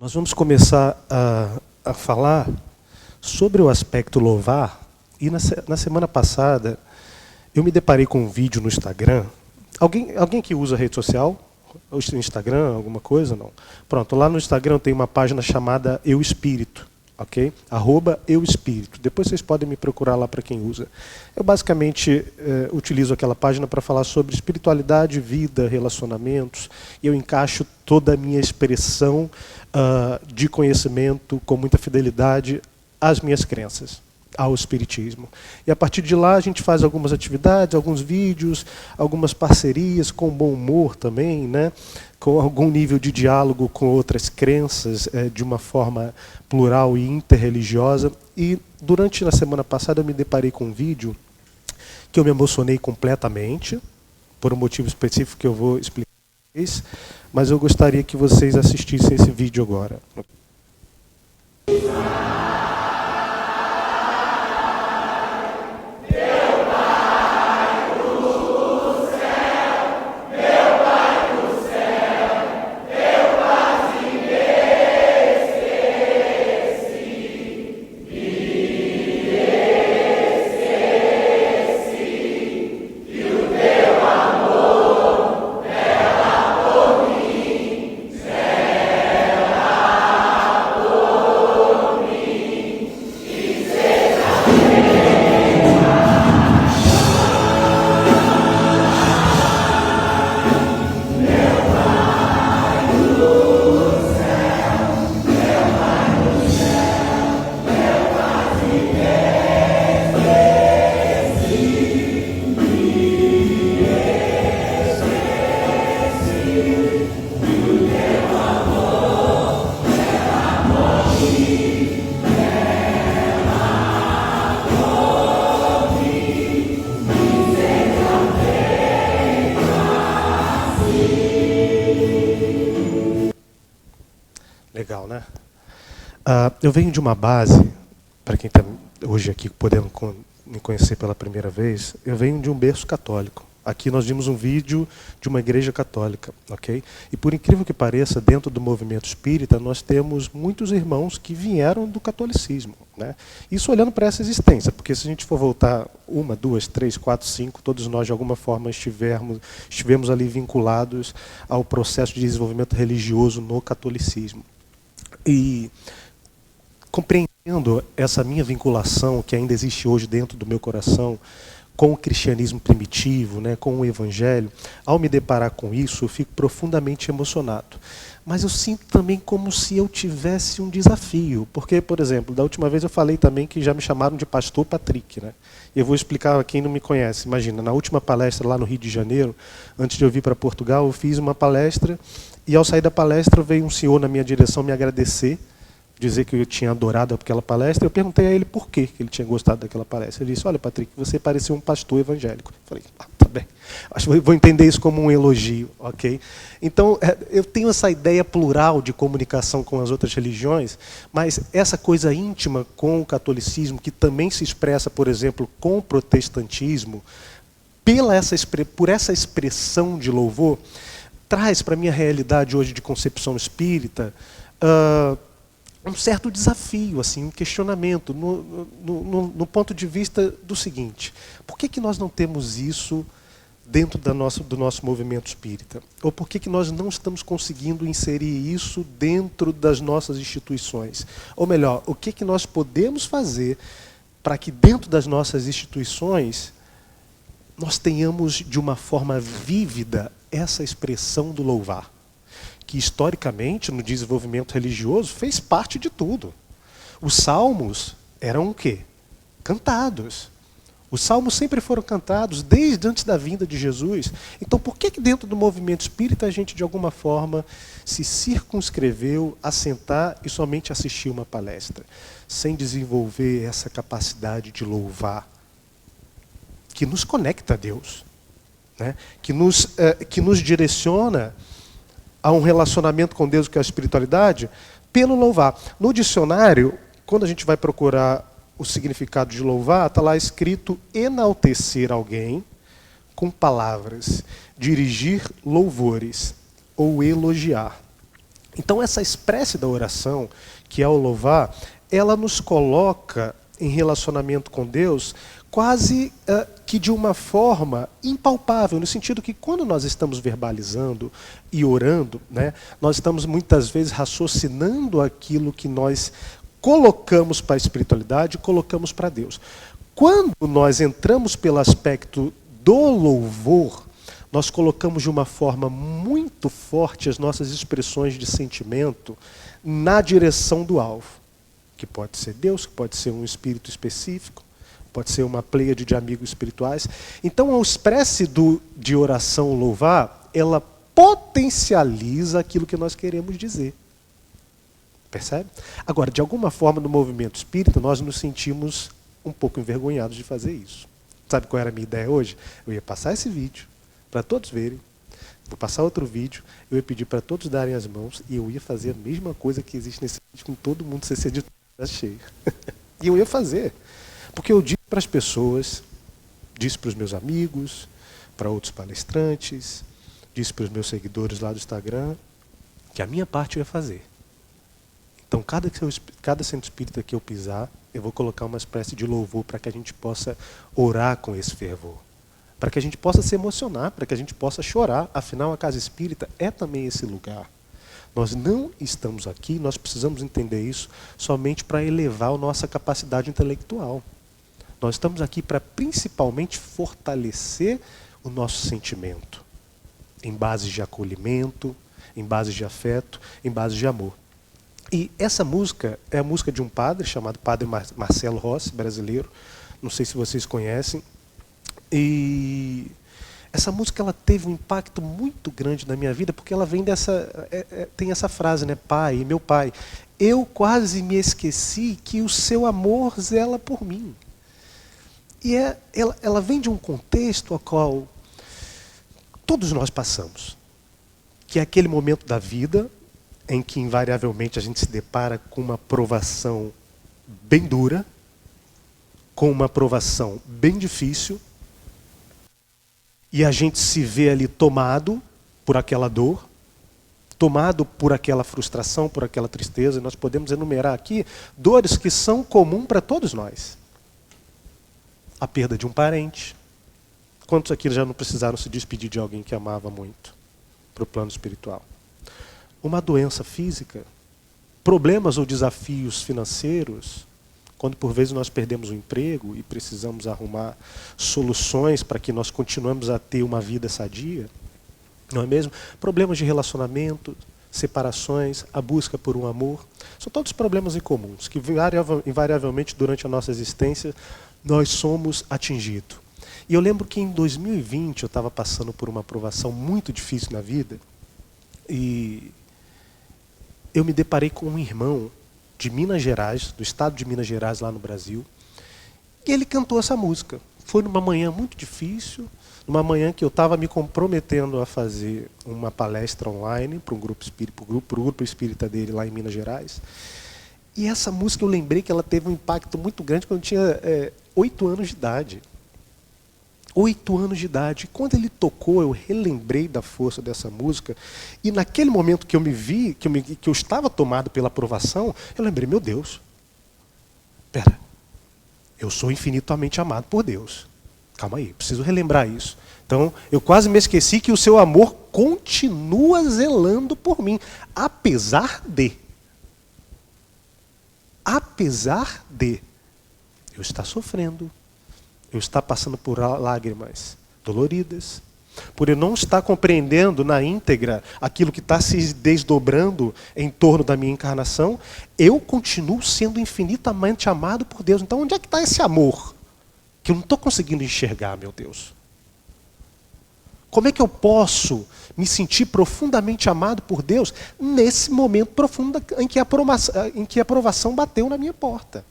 Nós vamos começar a falar sobre o aspecto louvar. E na semana passada, eu me deparei com um vídeo no Instagram. Alguém que usa rede social? O Instagram, alguma coisa? Não. Pronto, lá no Instagram tem uma página chamada Eu Espírito. Ok? @euespírito. Depois vocês podem me procurar lá para quem usa. Eu basicamente utilizo aquela página para falar sobre espiritualidade, vida, relacionamentos. E eu encaixo toda a minha expressão de conhecimento com muita fidelidade às minhas crenças, ao espiritismo. E a partir de lá a gente faz algumas atividades, alguns vídeos, algumas parcerias com bom humor também, né? Com algum nível de diálogo com outras crenças, de uma forma plural e interreligiosa. E durante a semana passada eu me deparei com um vídeo que eu me emocionei completamente, por um motivo específico que eu vou explicar para vocês, mas eu gostaria que vocês assistissem esse vídeo agora. Legal, né? Eu venho de uma base, para quem está hoje aqui podendo me conhecer pela primeira vez, eu venho de um berço católico. Aqui nós vimos um vídeo de uma igreja católica, ok? E por incrível que pareça, dentro do movimento espírita, nós temos muitos irmãos que vieram do catolicismo, né? Isso olhando para essa existência, porque se a gente for voltar 1, 2, 3, 4, 5, todos nós de alguma forma estivemos ali vinculados ao processo de desenvolvimento religioso no catolicismo. E compreendendo essa minha vinculação, que ainda existe hoje dentro do meu coração, com o cristianismo primitivo, né, com o evangelho, ao me deparar com isso, eu fico profundamente emocionado. Mas eu sinto também como se eu tivesse um desafio. Porque, por exemplo, da última vez eu falei também que já me chamaram de Pastor Patrick, né? Eu vou explicar a quem não me conhece. Imagina, na última palestra lá no Rio de Janeiro, antes de eu vir para Portugal, eu fiz uma palestra e ao sair da palestra veio um senhor na minha direção me agradecer, dizer que eu tinha adorado aquela palestra. Eu perguntei a ele por que ele tinha gostado daquela palestra. Ele disse: olha, Patrick, você parecia um pastor evangélico. Eu falei: tá bem. Acho que vou entender isso como um elogio, ok? Então, eu tenho essa ideia plural de comunicação com as outras religiões, mas essa coisa íntima com o catolicismo, que também se expressa, por exemplo, com o protestantismo, por essa expressão de louvor, traz para a minha realidade hoje de concepção espírita um certo desafio, assim, um questionamento, no ponto de vista do seguinte: por que nós não temos isso dentro do nosso movimento espírita? Ou por que nós não estamos conseguindo inserir isso dentro das nossas instituições? Ou melhor, o que nós podemos fazer para que dentro das nossas instituições nós tenhamos de uma forma vívida essa expressão do louvar, que historicamente, no desenvolvimento religioso, fez parte de tudo. Os salmos eram o quê? Cantados. Os salmos sempre foram cantados desde antes da vinda de Jesus. Então, por que dentro do movimento espírita a gente, de alguma forma, se circunscreveu a sentar e somente assistir uma palestra, sem desenvolver essa capacidade de louvar, que nos conecta a Deus, né? que nos direciona a um relacionamento com Deus, que é a espiritualidade, pelo louvar. No dicionário, quando a gente vai procurar o significado de louvar, está lá escrito enaltecer alguém com palavras, dirigir louvores ou elogiar. Então essa espécie da oração, que é o louvar, ela nos coloca em relacionamento com Deus quase que de uma forma impalpável, no sentido que quando nós estamos verbalizando e orando, né, nós estamos muitas vezes raciocinando aquilo que nós colocamos para a espiritualidade e colocamos para Deus. Quando nós entramos pelo aspecto do louvor, nós colocamos de uma forma muito forte as nossas expressões de sentimento na direção do alvo, que pode ser Deus, que pode ser um espírito específico, pode ser uma pleiade de amigos espirituais. Então, a espécie de oração louvar, ela potencializa aquilo que nós queremos dizer. Percebe? Agora, de alguma forma, no movimento espírita, nós nos sentimos um pouco envergonhados de fazer isso. Sabe qual era a minha ideia hoje? Eu ia passar esse vídeo para todos verem, vou passar outro vídeo, eu ia pedir para todos darem as mãos e eu ia fazer a mesma coisa que existe nesse vídeo com todo mundo CC de cheio. E eu ia fazer. Porque eu disse para as pessoas, disse para os meus amigos, para outros palestrantes, disse para os meus seguidores lá do Instagram, que a minha parte eu ia fazer. Então, cada centro espírita que eu pisar, eu vou colocar uma espécie de louvor para que a gente possa orar com esse fervor. Para que a gente possa se emocionar, para que a gente possa chorar. Afinal, a casa espírita é também esse lugar. Nós não estamos aqui, nós precisamos entender isso somente para elevar a nossa capacidade intelectual. Nós estamos aqui para principalmente fortalecer o nosso sentimento, em bases de acolhimento, em bases de afeto, em bases de amor. E essa música é a música de um padre chamado Padre Marcelo Rossi, brasileiro. Não sei se vocês conhecem. E essa música ela teve um impacto muito grande na minha vida, porque ela vem tem essa frase, né? Pai, meu pai, eu quase me esqueci que o seu amor zela por mim. E ela vem de um contexto ao qual todos nós passamos, que é aquele momento da vida em que invariavelmente a gente se depara com uma provação bem dura, com uma provação bem difícil, e a gente se vê ali tomado por aquela dor, tomado por aquela frustração, por aquela tristeza. E nós podemos enumerar aqui dores que são comuns para todos nós. A perda de um parente. Quantos aqui já não precisaram se despedir de alguém que amava muito para o plano espiritual? Uma doença física, problemas ou desafios financeiros, quando por vezes nós perdemos o emprego e precisamos arrumar soluções para que nós continuemos a ter uma vida sadia, não é mesmo? Problemas de relacionamento, separações, a busca por um amor, são todos problemas incomuns, que invariavelmente durante a nossa existência nós somos atingidos. E eu lembro que em 2020 eu estava passando por uma provação muito difícil na vida e eu me deparei com um irmão de Minas Gerais, do estado de Minas Gerais, lá no Brasil, e ele cantou essa música. Foi numa manhã muito difícil, numa manhã que eu estava me comprometendo a fazer uma palestra online para um grupo espírita, pro grupo espírita dele lá em Minas Gerais. E essa música eu lembrei que ela teve um impacto muito grande quando eu tinha 8 anos de idade. 8 anos de idade. Quando ele tocou, eu relembrei da força dessa música. E naquele momento que eu me vi, que eu estava tomado pela aprovação, eu lembrei, meu Deus, espera, eu sou infinitamente amado por Deus. Calma aí, preciso relembrar isso. Então, eu quase me esqueci que o seu amor continua zelando por mim, apesar de eu estar sofrendo, eu estar passando por lágrimas doloridas, por eu não estar compreendendo na íntegra aquilo que está se desdobrando em torno da minha encarnação, eu continuo sendo infinitamente amado por Deus. Então onde é que está esse amor que eu não estou conseguindo enxergar, meu Deus? Como é que eu posso me sentir profundamente amado por Deus nesse momento profundo em que a aprovação bateu na minha porta?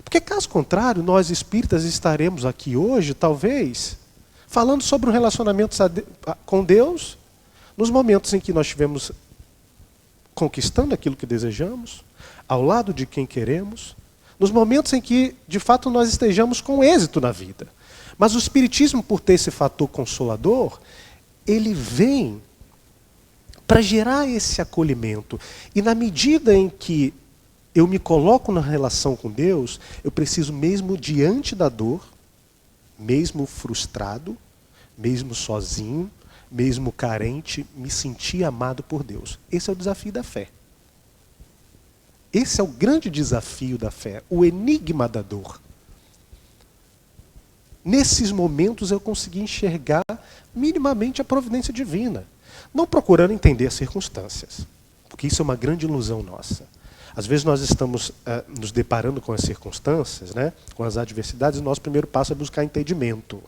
Porque, caso contrário, nós espíritas estaremos aqui hoje, talvez, falando sobre um relacionamento com Deus, nos momentos em que nós estivemos conquistando aquilo que desejamos, ao lado de quem queremos, nos momentos em que, de fato, nós estejamos com êxito na vida. Mas o Espiritismo, por ter esse fator consolador, ele vem para gerar esse acolhimento. E na medida em que eu me coloco na relação com Deus, eu preciso mesmo diante da dor, mesmo frustrado, mesmo sozinho, mesmo carente, me sentir amado por Deus. Esse é o desafio da fé. Esse é o grande desafio da fé, o enigma da dor. Nesses momentos eu consegui enxergar minimamente a providência divina, não procurando entender as circunstâncias, porque isso é uma grande ilusão nossa. Às vezes nós estamos nos deparando com as circunstâncias, né, com as adversidades, e o nosso primeiro passo é buscar entendimento.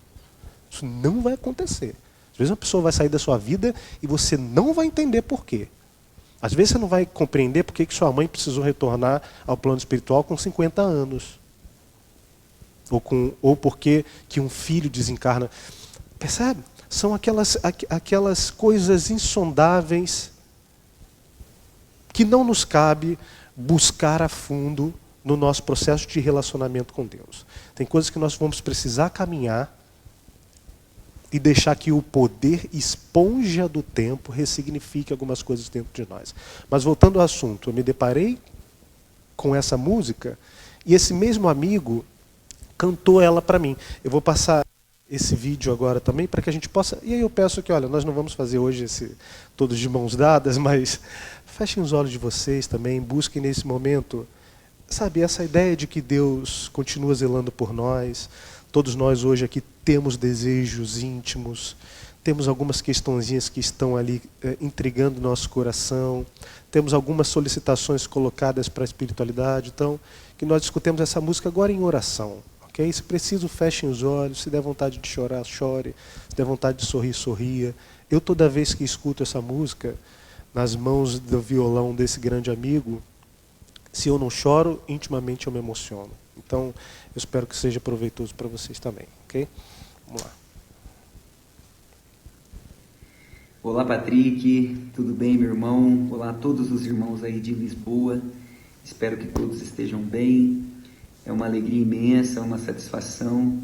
Isso não vai acontecer. Às vezes uma pessoa vai sair da sua vida e você não vai entender por quê. Às vezes você não vai compreender por que sua mãe precisou retornar ao plano espiritual com 50 anos. Ou por que um filho desencarna. Percebe? São aquelas coisas insondáveis que não nos cabe buscar a fundo no nosso processo de relacionamento com Deus. Tem coisas que nós vamos precisar caminhar e deixar que o poder esponja do tempo ressignifique algumas coisas dentro de nós. Mas voltando ao assunto, eu me deparei com essa música e esse mesmo amigo cantou ela para mim. Eu vou passar esse vídeo agora também para que a gente possa... E aí eu peço que, olha, nós não vamos fazer hoje todos de mãos dadas, mas fechem os olhos de vocês também, busquem nesse momento, sabe, essa ideia de que Deus continua zelando por nós. Todos nós hoje aqui temos desejos íntimos, temos algumas questõezinhas que estão ali intrigando nosso coração, temos algumas solicitações colocadas para a espiritualidade. Então, que nós escutemos essa música agora em oração. Okay? Se preciso, fechem os olhos, se der vontade de chorar, chore, se der vontade de sorrir, sorria. Eu, toda vez que escuto essa música, nas mãos do violão desse grande amigo, se eu não choro, intimamente eu me emociono. Então, eu espero que seja proveitoso para vocês também, ok? Vamos lá. Olá, Patrick, tudo bem, meu irmão? Olá a todos os irmãos aí de Lisboa. Espero que todos estejam bem. É uma alegria imensa, uma satisfação,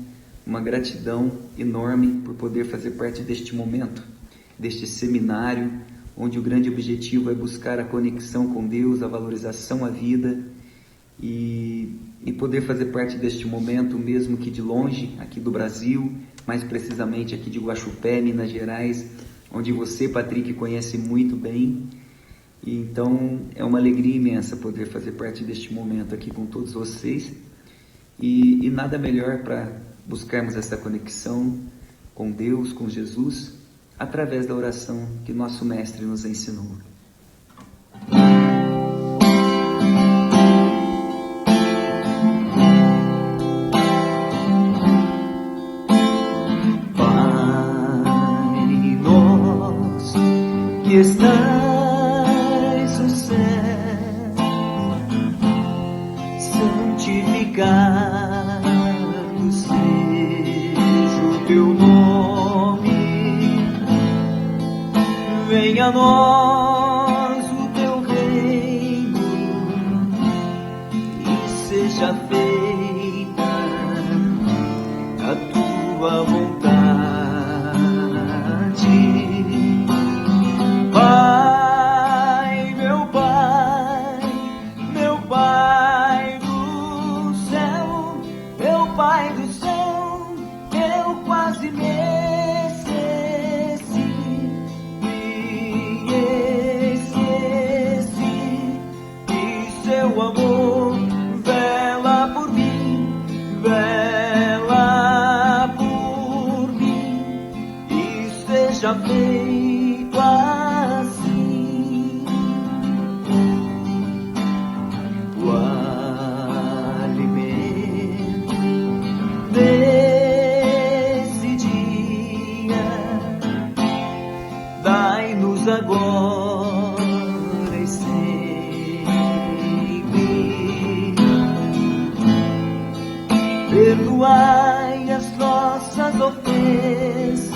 uma gratidão enorme por poder fazer parte deste momento, deste seminário, onde o grande objetivo é buscar a conexão com Deus, a valorização à vida e poder fazer parte deste momento, mesmo que de longe, aqui do Brasil, mais precisamente aqui de Guaxupé, Minas Gerais, onde você, Patrick, conhece muito bem. E então é uma alegria imensa poder fazer parte deste momento aqui com todos vocês. E nada melhor para buscarmos essa conexão com Deus, com Jesus, através da oração que nosso Mestre nos ensinou. Pai nosso que estais no céu, santificado seja o teu nome, venha a nós o teu reino e seja feita a tua vontade. Pai, meu Pai, meu Pai do céu, meu Pai do céu, eu quase me esqueci, e seu amor vela por mim, vela por mim, e seja feito assim o alimento desse dia. Dai-nos agora e sempre. Perdoai as nossas ofensas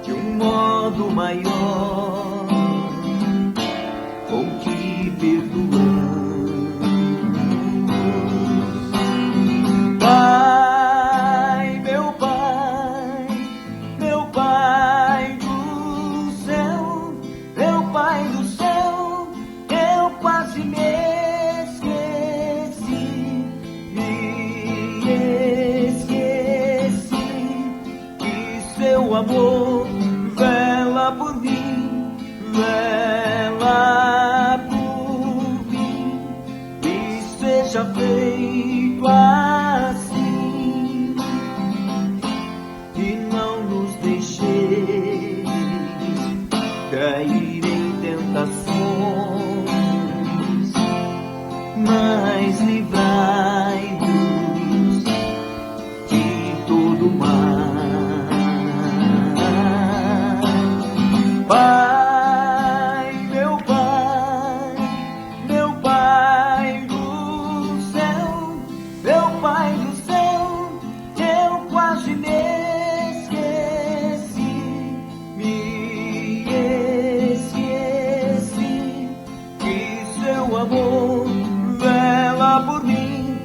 de um modo maior com que perdoamos. Pai, meu Pai do céu, quase me esqueci, que seu amor vela por mim, vela por mim, e seja feito assim, e não nos deixeis cair em tentações, mas livrai-nos de todo mal. Pai, meu Pai, meu Pai do céu, meu Pai do céu, eu quase me esqueci, que seu amor vela por mim,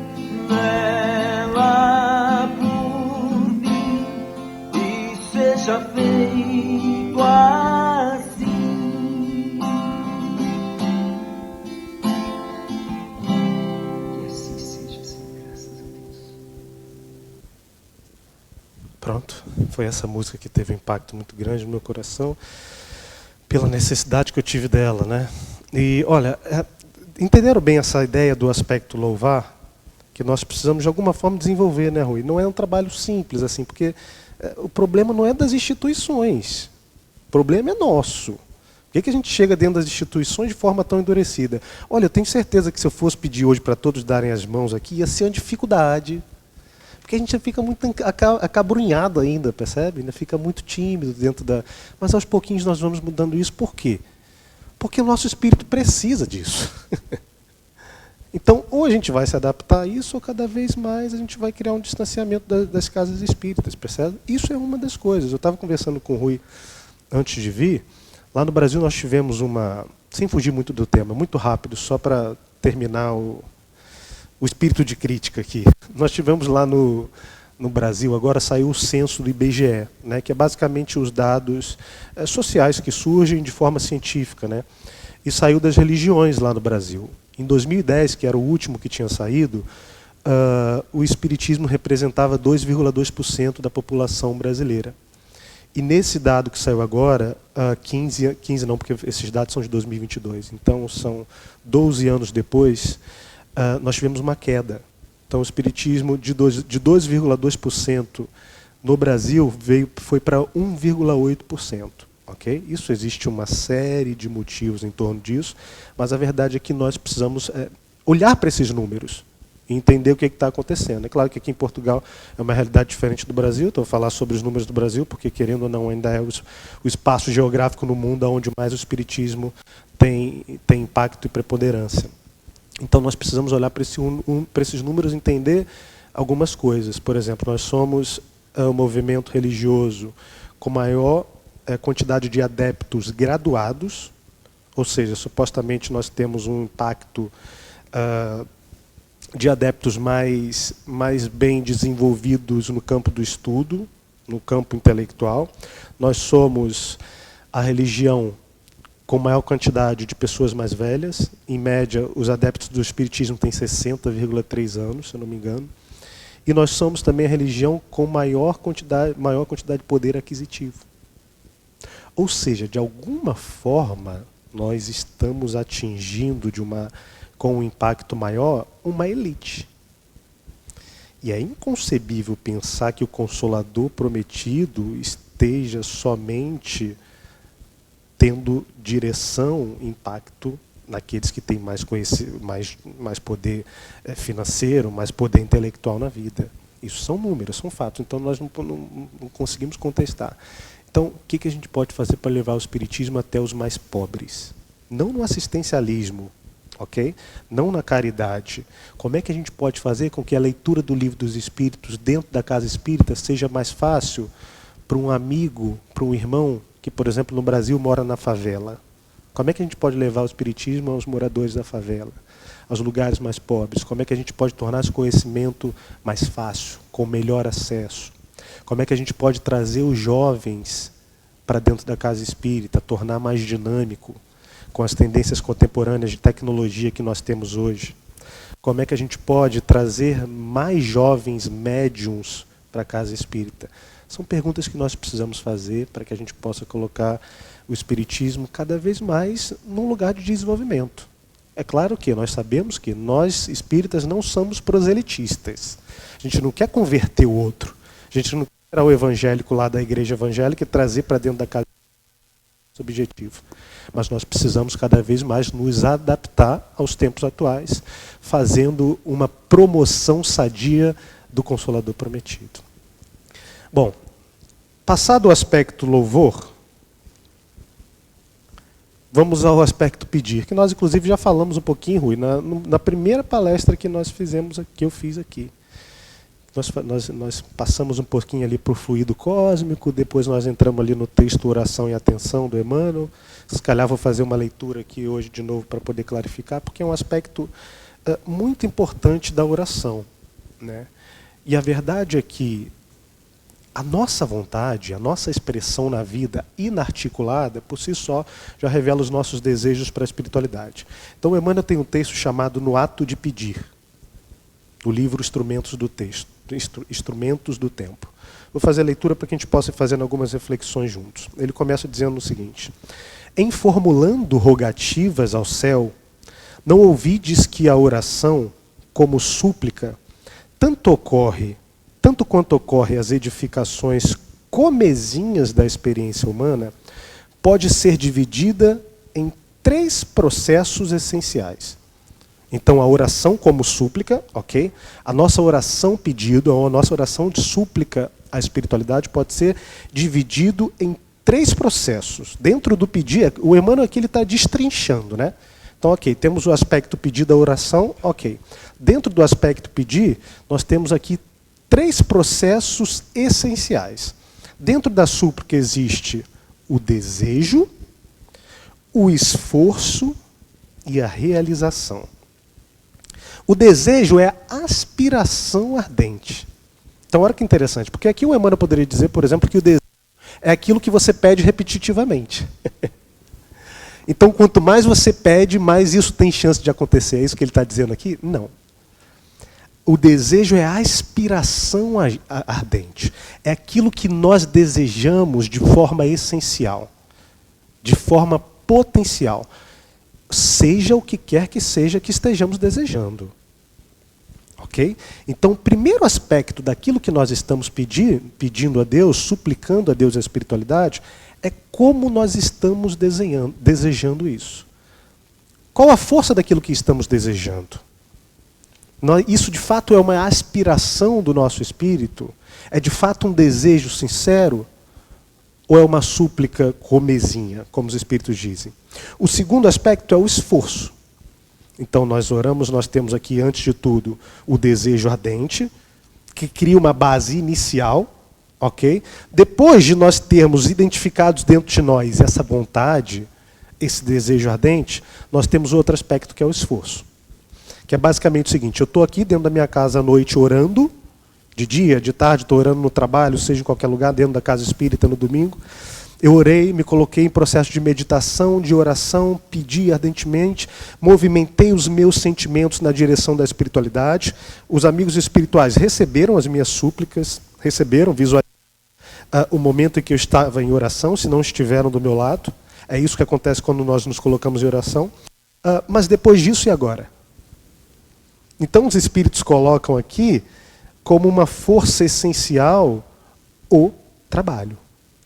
vela por mim, e seja feito assim. Que assim seja, Senhor, graças a Deus. Pronto, foi essa música que teve um impacto muito grande no meu coração, pela necessidade que eu tive dela, né? E olha, entenderam bem essa ideia do aspecto louvar? Que nós precisamos de alguma forma desenvolver, né, Rui? Não é um trabalho simples, assim, porque o problema não é das instituições, o problema é nosso. Por que a gente chega dentro das instituições de forma tão endurecida? Olha, eu tenho certeza que se eu fosse pedir hoje para todos darem as mãos aqui, ia ser uma dificuldade. Porque a gente fica muito acabrunhado ainda, percebe? Ainda fica muito tímido dentro da... Mas aos pouquinhos nós vamos mudando isso. Por quê? Porque o nosso espírito precisa disso. Então, ou a gente vai se adaptar a isso, ou cada vez mais a gente vai criar um distanciamento das casas espíritas, percebe? Isso é uma das coisas. Eu estava conversando com o Rui antes de vir. Lá no Brasil nós tivemos uma... Sem fugir muito do tema, muito rápido, só para terminar o espírito de crítica aqui. Nós tivemos lá no Brasil, agora saiu o censo do IBGE, né, que é basicamente os dados sociais que surgem de forma científica, né, e saiu das religiões lá no Brasil. Em 2010, que era o último que tinha saído, o espiritismo representava 2,2% da população brasileira. E nesse dado que saiu agora, 15 não, porque esses dados são de 2022, então são 12 anos depois, nós tivemos uma queda. Então o espiritismo de 2,2% no Brasil foi para 1,8%. Okay? Isso existe uma série de motivos em torno disso, mas a verdade é que nós precisamos olhar para esses números e entender o que está acontecendo. É claro que aqui em Portugal é uma realidade diferente do Brasil, então eu vou falar sobre os números do Brasil, porque querendo ou não ainda é o espaço geográfico no mundo onde mais o espiritismo tem impacto e preponderância. Então nós precisamos olhar para esses números e entender algumas coisas. Por exemplo, nós somos o movimento religioso com maior quantidade de adeptos graduados, ou seja, supostamente nós temos um impacto de adeptos mais bem desenvolvidos no campo do estudo, no campo intelectual. Nós somos a religião com maior quantidade de pessoas mais velhas. Em média, os adeptos do espiritismo têm 60,3 anos, se eu não me engano. E nós somos também a religião com maior quantidade de poder aquisitivo. Ou seja, de alguma forma, nós estamos atingindo com um impacto maior, uma elite. E é inconcebível pensar que o Consolador prometido esteja somente tendo direção, impacto naqueles que têm mais poder financeiro, mais poder intelectual na vida. Isso são números, são fatos, então nós não conseguimos contestar. Então, o que a gente pode fazer para levar o espiritismo até os mais pobres? Não no assistencialismo, ok? Não na caridade. Como é que a gente pode fazer com que a leitura do Livro dos Espíritos dentro da casa espírita seja mais fácil para um amigo, para um irmão que, por exemplo, no Brasil mora na favela? Como é que a gente pode levar o espiritismo aos moradores da favela, aos lugares mais pobres? Como é que a gente pode tornar esse conhecimento mais fácil, com melhor acesso? Como é que a gente pode trazer os jovens para dentro da casa espírita, tornar mais dinâmico? com as tendências contemporâneas de tecnologia que nós temos hoje? Como é que a gente pode trazer mais jovens médiums para a casa espírita? São perguntas que nós precisamos fazer para que a gente possa colocar o espiritismo cada vez mais num lugar de desenvolvimento. É claro que nós sabemos que nós espíritas não somos proselitistas. A gente não quer converter o outro. A gente não quer tirar o evangélico lá da igreja evangélica e trazer para dentro da casa esse objetivo. Mas nós precisamos cada vez mais nos adaptar aos tempos atuais, fazendo uma promoção sadia do Consolador Prometido. Bom, passado o aspecto louvor, vamos ao aspecto pedir, que nós inclusive já falamos um pouquinho, Rui, na primeira palestra que nós fizemos, que eu fiz aqui. Nós passamos um pouquinho ali para o fluido cósmico, depois nós entramos ali no texto Oração e Atenção do Emmanuel. Se calhar vou fazer uma leitura aqui hoje de novo para poder clarificar, porque é um aspecto muito importante da oração, né? E a verdade é que a nossa vontade, a nossa expressão na vida inarticulada, por si só, já revela os nossos desejos para a espiritualidade. Então o Emmanuel tem um texto chamado No Ato de Pedir, do livro Instrumentos do Tempo. Vou fazer a leitura para que a gente possa ir fazendo algumas reflexões juntos. Ele começa dizendo o seguinte: em formulando rogativas ao céu, não ouvides que a oração, como súplica, tanto quanto ocorre as edificações comezinhas da experiência humana, pode ser dividida em 3 processos essenciais. Então, a oração como súplica, ok? A nossa oração pedido, a nossa oração de súplica à espiritualidade pode ser dividido em 3 processos. Dentro do pedir, o Emmanuel aqui está destrinchando, né? Então, ok, temos o aspecto pedir da oração, ok. Dentro do aspecto pedir, nós temos aqui 3 processos essenciais. Dentro da súplica existe o desejo, o esforço e a realização. O desejo é a aspiração ardente. Então, olha que interessante, porque aqui o Emmanuel poderia dizer, por exemplo, que o desejo é aquilo que você pede repetitivamente. Então, quanto mais você pede, mais isso tem chance de acontecer. É isso que ele está dizendo aqui? Não. O desejo é a aspiração ardente. É aquilo que nós desejamos de forma essencial, de forma potencial. Seja o que quer que seja que estejamos desejando. Ok? Então, o primeiro aspecto daquilo que nós estamos pedindo a Deus, suplicando a Deus a espiritualidade, é como nós estamos desejando isso. Qual a força daquilo que estamos desejando? Isso, de fato, é uma aspiração do nosso espírito? É, de fato, um desejo sincero? Ou é uma súplica comezinha, como os espíritos dizem? O segundo aspecto é o esforço. Então, nós oramos, nós temos aqui, antes de tudo, o desejo ardente, que cria uma base inicial, ok? Depois de nós termos identificados dentro de nós essa vontade, esse desejo ardente, nós temos outro aspecto que é o esforço. Que é basicamente o seguinte: eu estou aqui dentro da minha casa à noite orando, de dia, de tarde, estou orando no trabalho, seja em qualquer lugar, dentro da casa espírita no domingo. Eu orei, me coloquei em processo de meditação, de oração, pedi ardentemente, movimentei os meus sentimentos na direção da espiritualidade. Os amigos espirituais receberam as minhas súplicas, receberam, visualizaram o momento em que eu estava em oração, se não estiveram do meu lado. É isso que acontece quando nós nos colocamos em oração. Mas depois disso, e agora? Então os espíritos colocam aqui como uma força essencial o trabalho,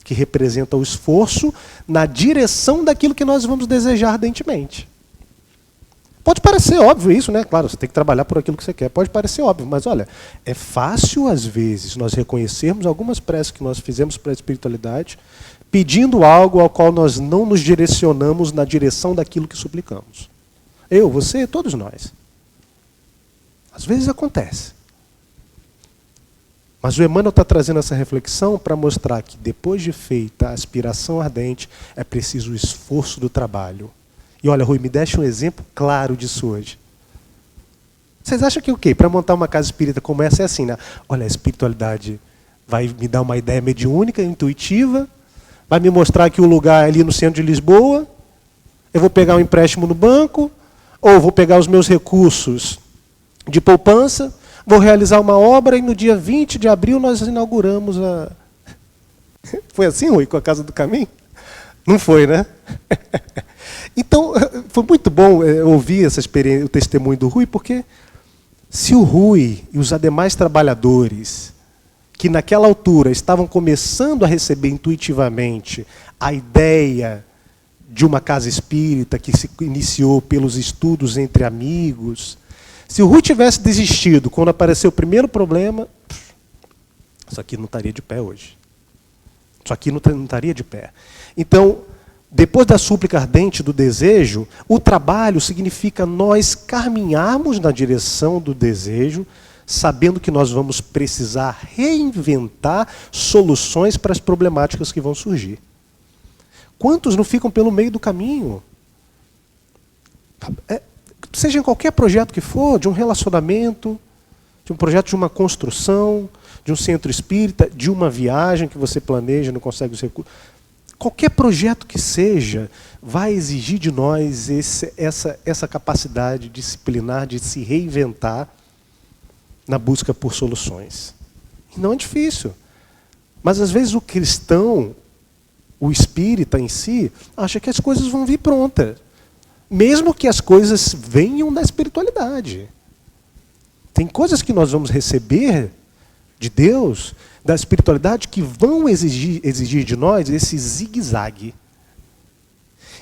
que representa o esforço na direção daquilo que nós vamos desejar ardentemente. Pode parecer óbvio isso, né? Claro, você tem que trabalhar por aquilo que você quer. Pode parecer óbvio, mas olha, é fácil às vezes nós reconhecermos algumas preces que nós fizemos para a espiritualidade, pedindo algo ao qual nós não nos direcionamos na direção daquilo que suplicamos. Eu, você, todos nós. Às vezes acontece. Mas o Emmanuel está trazendo essa reflexão para mostrar que depois de feita a aspiração ardente, é preciso o esforço do trabalho. E olha, Rui, me deixa um exemplo claro disso hoje. Vocês acham que o quê? Para montar uma casa espírita como essa é assim, né? Olha, a espiritualidade vai me dar uma ideia mediúnica, intuitiva, vai me mostrar que o lugar é ali no centro de Lisboa, Eu vou pegar um empréstimo no banco, ou vou pegar os meus recursos de poupança, vou realizar uma obra e no dia 20 de abril nós inauguramos a... Foi assim, Rui, com a Casa do Caminho? Não foi, né? Então, foi muito bom ouvir essa experiência, o testemunho do Rui, porque se o Rui e os demais trabalhadores, que naquela altura estavam começando a receber intuitivamente a ideia de uma casa espírita que se iniciou pelos estudos entre amigos, se o Rui tivesse desistido quando apareceu o primeiro problema, isso aqui não estaria de pé hoje. Isso aqui não estaria de pé. Então, depois da súplica ardente do desejo, o trabalho significa nós caminharmos na direção do desejo, sabendo que nós vamos precisar reinventar soluções para as problemáticas que vão surgir. Quantos não ficam pelo meio do caminho? Seja em qualquer projeto que for, de um relacionamento, de um projeto de uma construção, de um centro espírita, de uma viagem que você planeja, não consegue os recursos. Qualquer projeto que seja, vai exigir de nós essa capacidade disciplinar, de se reinventar na busca por soluções. E não é difícil. Mas às vezes o cristão, o espírita em si, acha que as coisas vão vir prontas. Mesmo que as coisas venham da espiritualidade. Tem coisas que nós vamos receber de Deus, da espiritualidade, que vão exigir de nós esse zigue-zague.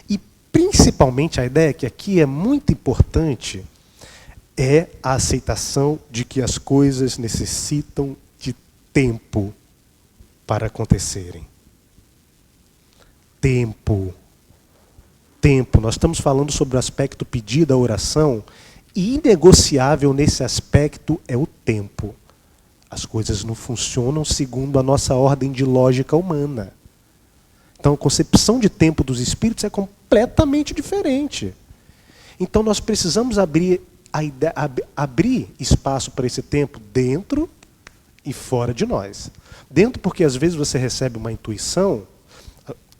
E principalmente a ideia que aqui é muito importante é a aceitação de que as coisas necessitam de tempo para acontecerem. Tempo. Tempo. Nós estamos falando sobre o aspecto pedido da oração, e inegociável nesse aspecto é o tempo. As coisas não funcionam segundo a nossa ordem de lógica humana. Então a concepção de tempo dos espíritos é completamente diferente. Então nós precisamos abrir espaço para esse tempo dentro e fora de nós. Dentro porque às vezes você recebe uma intuição,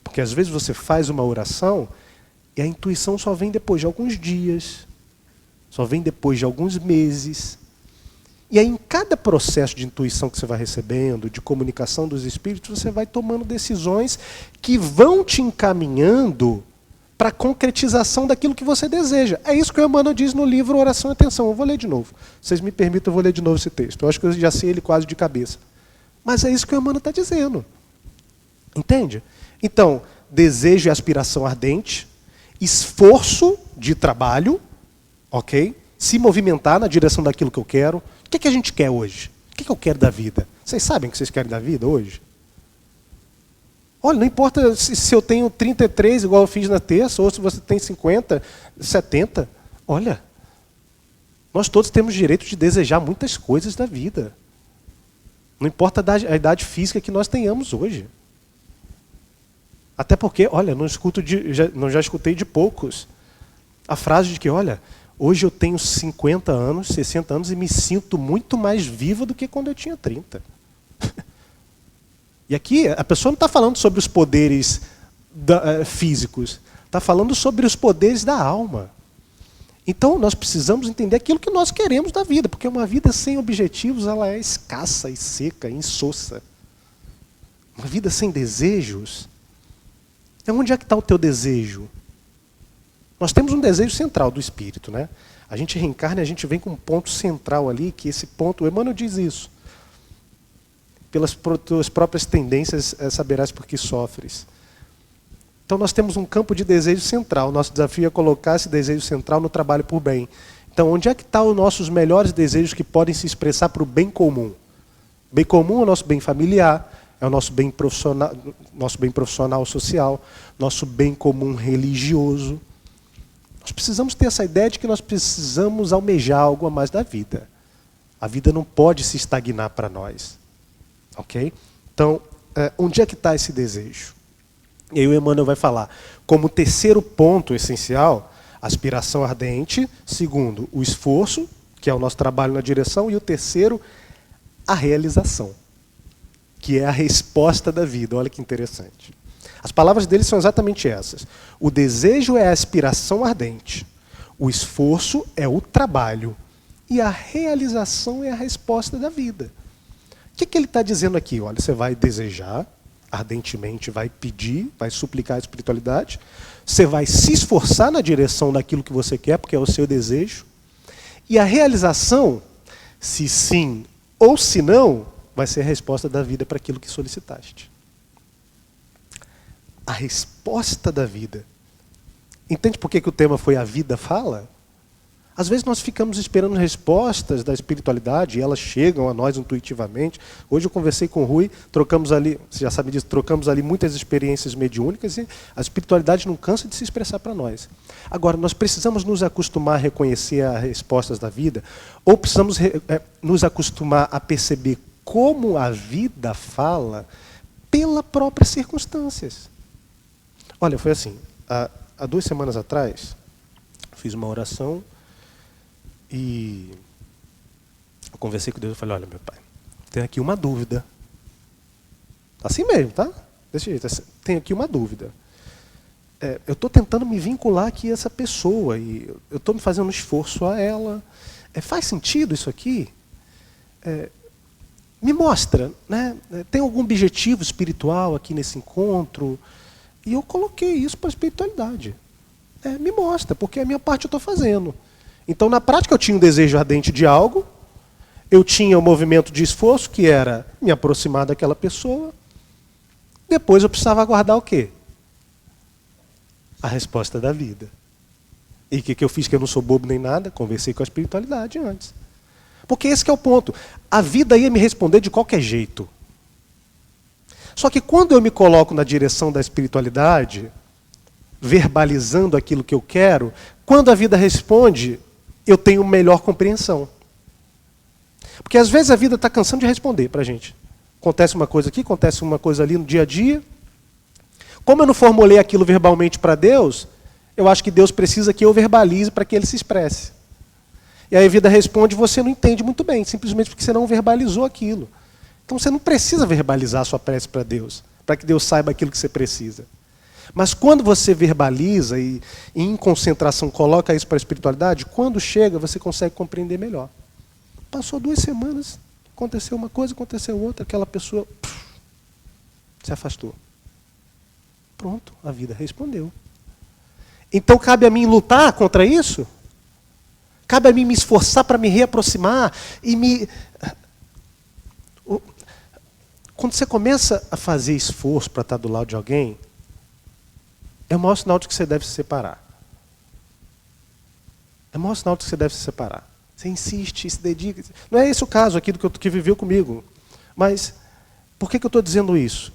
porque às vezes você faz uma oração e a intuição só vem depois de alguns dias, só vem depois de alguns meses. E aí, em cada processo de intuição que você vai recebendo, de comunicação dos espíritos, você vai tomando decisões que vão te encaminhando para a concretização daquilo que você deseja. É isso que o Emmanuel diz no livro Oração e Atenção. Eu vou ler de novo. Vocês me permitam, eu vou ler de novo esse texto. Eu acho que eu já sei ele quase de cabeça. Mas é isso que o Emmanuel está dizendo. Entende? Então, desejo e aspiração ardente, esforço de trabalho, ok? Se movimentar na direção daquilo que eu quero. O que a gente quer hoje? O que eu quero da vida? Vocês sabem o que vocês querem da vida hoje? Olha, não importa se eu tenho 33, igual eu fiz na terça, ou se você tem 50, 70. Olha, nós todos temos direito de desejar muitas coisas da vida. Não importa a idade física que nós tenhamos hoje. Até porque, olha, já escutei de poucos a frase de que, olha, hoje eu tenho 50 anos, 60 anos e me sinto muito mais viva do que quando eu tinha 30. E aqui a pessoa não está falando sobre os poderes físicos, está falando sobre os poderes da alma. Então nós precisamos entender aquilo que nós queremos da vida, porque uma vida sem objetivos ela é escassa e seca, insossa. Uma vida sem desejos. Onde é que está o teu desejo? Nós temos um desejo central do espírito, né? A gente reencarna e a gente vem com um ponto central ali, que esse ponto, o Emmanuel diz isso. Pelas tuas próprias tendências saberás por que sofres. Então nós temos um campo de desejo central. Nosso desafio é colocar esse desejo central no trabalho por bem. Então onde é que estão os nossos melhores desejos que podem se expressar para o bem comum? O bem comum é o nosso bem familiar, é o nosso bem profissional social, nosso bem comum religioso. Nós precisamos ter essa ideia de que nós precisamos almejar algo a mais da vida. A vida não pode se estagnar para nós. Ok? Então, onde é que está esse desejo? E aí o Emmanuel vai falar, como terceiro ponto essencial, aspiração ardente. Segundo, o esforço, que é o nosso trabalho na direção. E o terceiro, a realização, que é a resposta da vida. Olha que interessante. As palavras dele são exatamente essas. O desejo é a aspiração ardente. O esforço é o trabalho. E a realização é a resposta da vida. O que ele está dizendo aqui? Olha, você vai desejar ardentemente, vai pedir, vai suplicar a espiritualidade. Você vai se esforçar na direção daquilo que você quer, porque é o seu desejo. E a realização, se sim ou se não, vai ser a resposta da vida para aquilo que solicitaste. A resposta da vida. Entende por que o tema foi A Vida Fala? Às vezes nós ficamos esperando respostas da espiritualidade e elas chegam a nós intuitivamente. Hoje eu conversei com o Rui, trocamos ali, você já sabe disso, trocamos ali muitas experiências mediúnicas e a espiritualidade não cansa de se expressar para nós. Agora, nós precisamos nos acostumar a reconhecer as respostas da vida ou precisamos nos acostumar a perceber como a vida fala pelas próprias circunstâncias. Olha, foi assim, há 2 semanas atrás, fiz uma oração e eu conversei com Deus e falei, olha, meu pai, tem aqui uma dúvida. Assim mesmo, tá? Desse jeito, tem aqui uma dúvida. Eu estou tentando me vincular aqui a essa pessoa e eu estou me fazendo um esforço a ela. Faz sentido isso aqui? Me mostra, né? Tem algum objetivo espiritual aqui nesse encontro? E eu coloquei isso para a espiritualidade. Me mostra, porque a minha parte eu estou fazendo. Então, na prática, eu tinha um desejo ardente de algo, eu tinha um movimento de esforço, que era me aproximar daquela pessoa. Depois eu precisava aguardar o quê? A resposta da vida. E o que eu fiz? Que eu não sou bobo nem nada, conversei com a espiritualidade antes. Porque esse que é o ponto. A vida ia me responder de qualquer jeito. Só que quando eu me coloco na direção da espiritualidade, verbalizando aquilo que eu quero, quando a vida responde, eu tenho melhor compreensão. Porque às vezes a vida está cansando de responder para a gente. Acontece uma coisa aqui, acontece uma coisa ali no dia a dia. Como eu não formulei aquilo verbalmente para Deus, eu acho que Deus precisa que eu verbalize para que Ele se expresse. E aí a vida responde, você não entende muito bem, simplesmente porque você não verbalizou aquilo. Então você não precisa verbalizar a sua prece para Deus, para que Deus saiba aquilo que você precisa. Mas quando você verbaliza e em concentração coloca isso para a espiritualidade, quando chega você consegue compreender melhor. Passou 2 semanas, aconteceu uma coisa, aconteceu outra, aquela pessoa se afastou. Pronto, a vida respondeu. Então cabe a mim lutar contra isso? Cabe a mim me esforçar para me reaproximar e me... Quando você começa a fazer esforço para estar do lado de alguém, é o maior sinal de que você deve se separar. É o maior sinal de que você deve se separar. Você insiste, se dedica. Não é esse o caso aqui do que viveu comigo. Mas por que eu estou dizendo isso?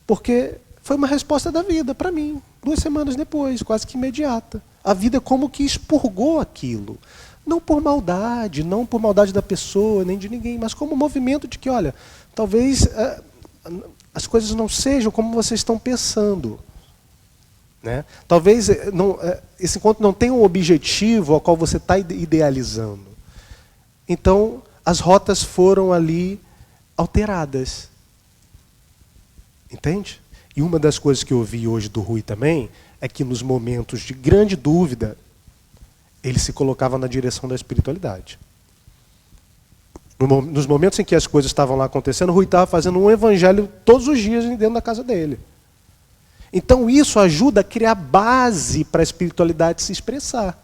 Porque foi uma resposta da vida para mim, 2 semanas depois, quase que imediata. A vida como que expurgou aquilo. Não por maldade, não por maldade da pessoa, nem de ninguém, mas como um movimento de que, olha, talvez as coisas não sejam como vocês estão pensando. Né? Talvez esse encontro não tenha um objetivo ao qual você está idealizando. Então, as rotas foram ali alteradas. Entende? E uma das coisas que eu ouvi hoje do Rui também é que nos momentos de grande dúvida, ele se colocava na direção da espiritualidade. Nos momentos em que as coisas estavam lá acontecendo, o Rui estava fazendo um evangelho todos os dias dentro da casa dele. Então isso ajuda a criar base para a espiritualidade se expressar.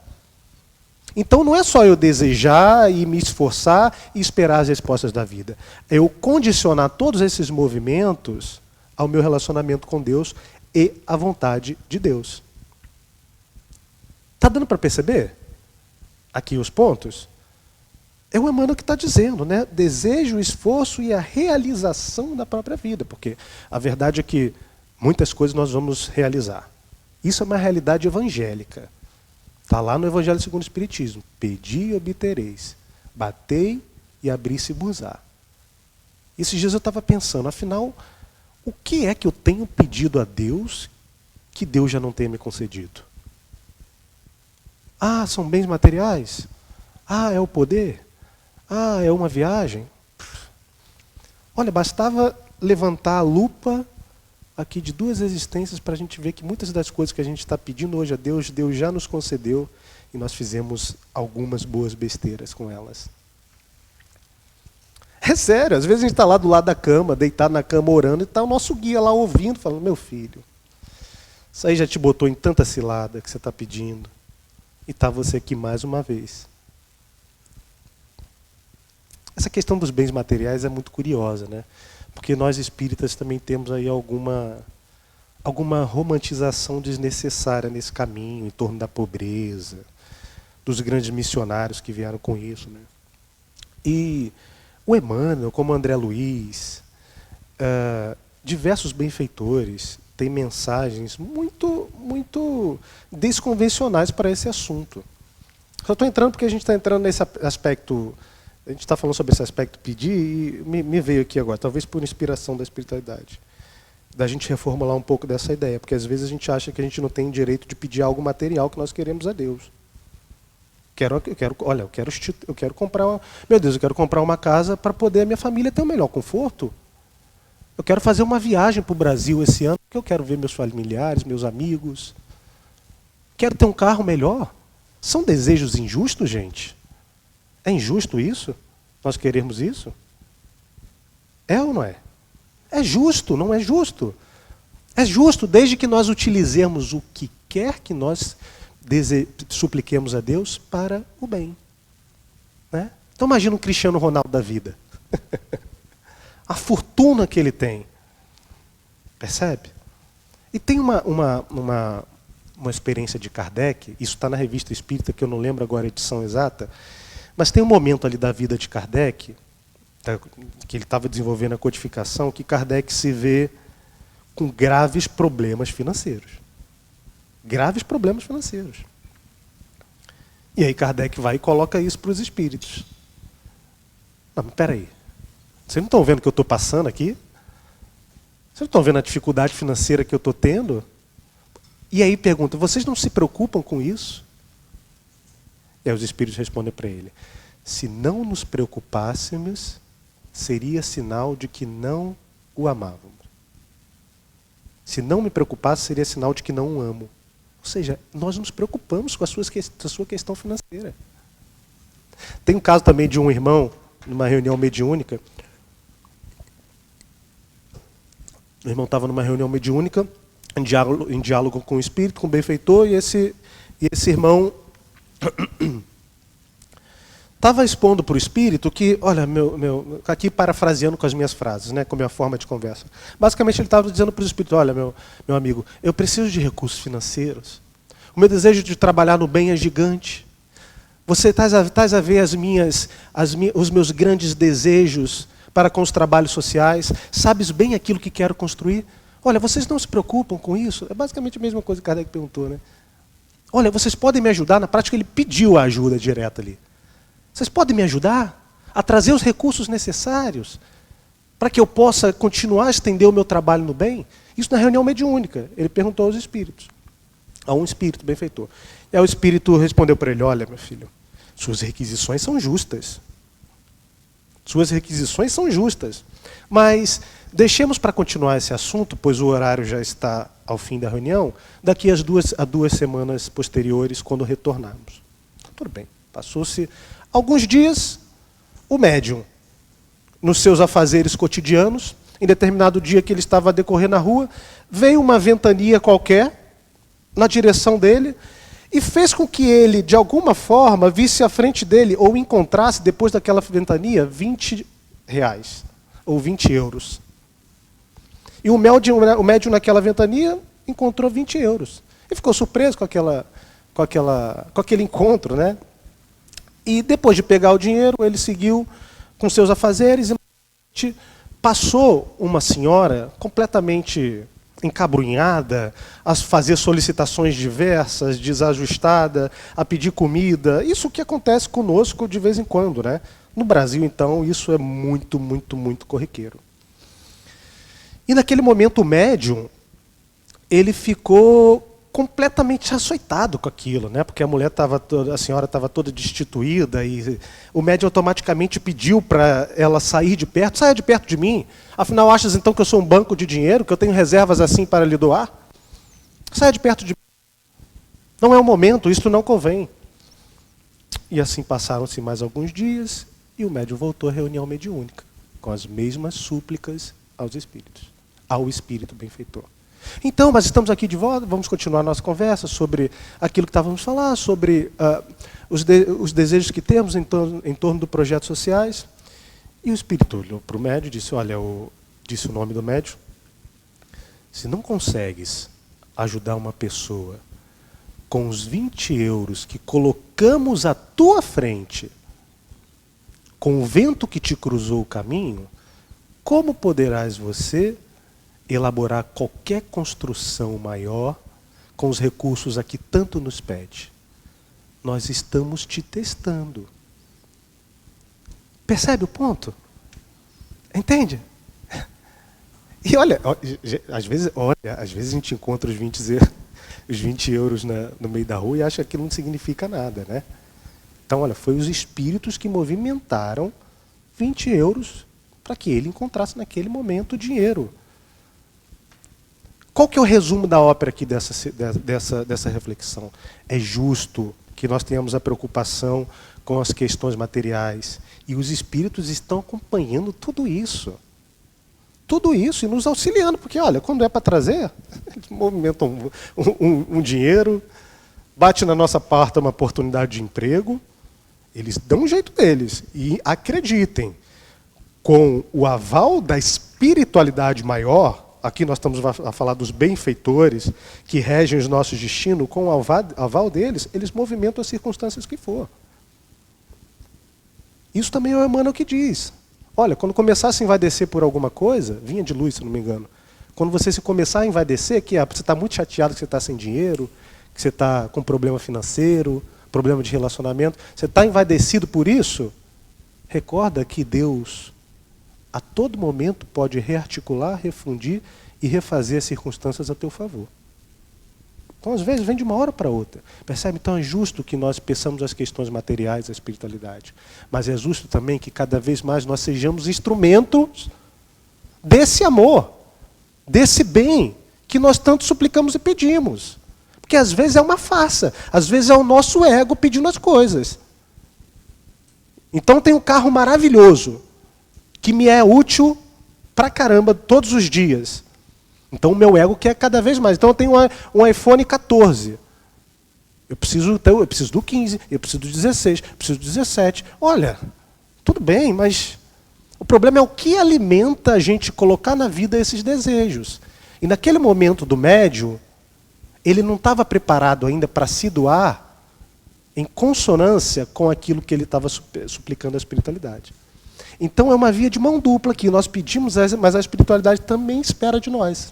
Então não é só eu desejar e me esforçar e esperar as respostas da vida. É eu condicionar todos esses movimentos ao meu relacionamento com Deus e à vontade de Deus. Está dando para perceber aqui os pontos? É o Emmanuel que está dizendo, né? Desejo, esforço e a realização da própria vida. Porque a verdade é que muitas coisas nós vamos realizar. Isso é uma realidade evangélica. Está lá no Evangelho segundo o Espiritismo. Pedi e obtereis. Batei e abri-se-vos-á. Esses dias eu estava pensando, afinal, o que é que eu tenho pedido a Deus que Deus já não tenha me concedido? Ah, são bens materiais? Ah, é o poder? Ah, é uma viagem? Olha, bastava levantar a lupa aqui de 2 existências para a gente ver que muitas das coisas que a gente está pedindo hoje a Deus, Deus já nos concedeu e nós fizemos algumas boas besteiras com elas. É sério, às vezes a gente está lá do lado da cama, deitado na cama orando, e está o nosso guia lá ouvindo, falando, meu filho, isso aí já te botou em tanta cilada que você está pedindo, e está você aqui mais uma vez. Essa questão dos bens materiais é muito curiosa, né? Porque nós espíritas também temos aí alguma romantização desnecessária nesse caminho, em torno da pobreza, dos grandes missionários que vieram com isso, né? E o Emmanuel, como André Luiz, diversos benfeitores têm mensagens muito desconvencionais para esse assunto. Só estou entrando porque a gente está entrando nesse aspecto, a gente está falando sobre esse aspecto pedir e me veio aqui agora, talvez por inspiração da espiritualidade, da gente reformular um pouco dessa ideia, porque às vezes a gente acha que a gente não tem direito de pedir algo material que nós queremos a Deus. Eu quero comprar, meu Deus, eu quero comprar uma casa para poder a minha família ter o melhor conforto. Eu quero fazer uma viagem para o Brasil esse ano, porque eu quero ver meus familiares, meus amigos. Quero ter um carro melhor. São desejos injustos, gente? É injusto isso? Nós queremos isso? É ou não é? É justo, não é justo? É justo desde que nós utilizemos o que quer que nós supliquemos a Deus para o bem. Né? Então imagina um Cristiano Ronaldo da vida. A fortuna que ele tem. Percebe? E tem uma experiência de Kardec, isso está na Revista Espírita, que eu não lembro agora a edição exata, mas tem um momento ali da vida de Kardec, que ele estava desenvolvendo a codificação, que Kardec se vê com graves problemas financeiros. Graves problemas financeiros. E aí Kardec vai e coloca isso para os espíritos. Não, mas peraí. Vocês não estão vendo o que eu estou passando aqui? Vocês não estão vendo a dificuldade financeira que eu estou tendo? E aí pergunta, vocês não se preocupam com isso? E aí os espíritos respondem para ele, se não nos preocupássemos, seria sinal de que não o amávamos. Se não me preocupasse, seria sinal de que não o amo. Ou seja, nós nos preocupamos com a sua questão financeira. Tem um caso também de um irmão, numa reunião mediúnica. O irmão estava numa reunião mediúnica, em diálogo com o espírito, com o benfeitor, e esse irmão estava expondo para o espírito que, olha, aqui parafraseando com as minhas frases, né, com a minha forma de conversa. Basicamente ele estava dizendo para o espírito, olha, meu amigo, eu preciso de recursos financeiros. O meu desejo de trabalhar no bem é gigante. Você estás a ver os meus grandes desejos para com os trabalhos sociais. Sabes bem aquilo que quero construir? Olha, vocês não se preocupam com isso? É basicamente a mesma coisa que Kardec perguntou, né? Olha, vocês podem me ajudar? Na prática ele pediu a ajuda direta ali. Vocês podem me ajudar a trazer os recursos necessários para que eu possa continuar a estender o meu trabalho no bem? Isso na reunião mediúnica. Ele perguntou aos espíritos. A um espírito benfeitor. E aí o espírito respondeu para ele, olha, meu filho, suas requisições são justas. Suas requisições são justas. Mas deixemos para continuar esse assunto, pois o horário já está ao fim da reunião, daqui a 2 semanas posteriores, quando retornarmos. Tudo bem. Passou-se alguns dias, o médium, nos seus afazeres cotidianos, em determinado dia que ele estava a decorrer na rua, veio uma ventania qualquer na direção dele e fez com que ele, de alguma forma, visse à frente dele ou encontrasse, depois daquela ventania, R$20 ou 20 euros. E o médium naquela ventania encontrou 20 euros. E ficou surpreso com aquele encontro, né? E depois de pegar o dinheiro, ele seguiu com seus afazeres e passou uma senhora completamente encabrunhada, a fazer solicitações diversas, desajustada, a pedir comida. Isso que acontece conosco de vez em quando, né? No Brasil, então, isso é muito, muito, muito corriqueiro. E naquele momento o médium, ele ficou completamente açoitado com aquilo, né? Porque a senhora estava toda destituída e o médium automaticamente pediu para ela sair de perto. Saia de perto de mim. Afinal, achas então que eu sou um banco de dinheiro, que eu tenho reservas assim para lhe doar? Saia de perto de mim. Não é o momento, isso não convém. E assim passaram-se mais alguns dias e o médium voltou à reunião mediúnica, com as mesmas súplicas aos espíritos, ao espírito benfeitor. Então, mas estamos aqui de volta, vamos continuar a nossa conversa sobre aquilo que estávamos falando, sobre os desejos que temos em torno do projetos sociais. E o espírito olhou para o médium e disse, olha, disse o nome do médium, se não consegues ajudar uma pessoa com os 20 euros que colocamos à tua frente, com o vento que te cruzou o caminho, como poderás você elaborar qualquer construção maior com os recursos a que tanto nos pede? Nós estamos te testando. Percebe o ponto? Entende? E olha, às vezes a gente encontra os 20 euros no meio da rua e acha que aquilo não significa nada, né? Então, olha, foi os espíritos que movimentaram 20 euros para que ele encontrasse naquele momento o dinheiro. Qual que é o resumo da ópera aqui dessa reflexão? É justo que nós tenhamos a preocupação com as questões materiais. E os espíritos estão acompanhando tudo isso. Tudo isso e nos auxiliando. Porque, olha, quando é para trazer, eles movimentam um dinheiro, bate na nossa porta uma oportunidade de emprego, eles dão um jeito deles. E acreditem, com o aval da espiritualidade maior, aqui nós estamos a falar dos benfeitores que regem os nossos destinos, com o aval deles, eles movimentam as circunstâncias que for. Isso também é o Emmanuel que diz. Olha, quando começar a se envaidecer por alguma coisa, vinha de luz, se não me engano, quando você se começar a envaidecer, que você está muito chateado que você está sem dinheiro, que você está com problema financeiro, problema de relacionamento, você está envaidecido por isso, recorda que Deus a todo momento pode rearticular, refundir e refazer as circunstâncias a teu favor. Então, às vezes, vem de uma hora para outra. Percebe? Então, é justo que nós pensamos as questões materiais, a espiritualidade. Mas é justo também que cada vez mais nós sejamos instrumentos desse amor, desse bem que nós tanto suplicamos e pedimos. Porque às vezes é uma farsa, às vezes é o nosso ego pedindo as coisas. Então, tem um carro maravilhoso, que me é útil pra caramba todos os dias. Então o meu ego quer cada vez mais. Então eu tenho um iPhone 14. Eu preciso do 15, eu preciso do 16, eu preciso do 17. Olha, tudo bem, mas o problema é o que alimenta a gente colocar na vida esses desejos. E naquele momento do médium, ele não estava preparado ainda para se doar em consonância com aquilo que ele estava suplicando à espiritualidade. Então é uma via de mão dupla que nós pedimos, mas a espiritualidade também espera de nós.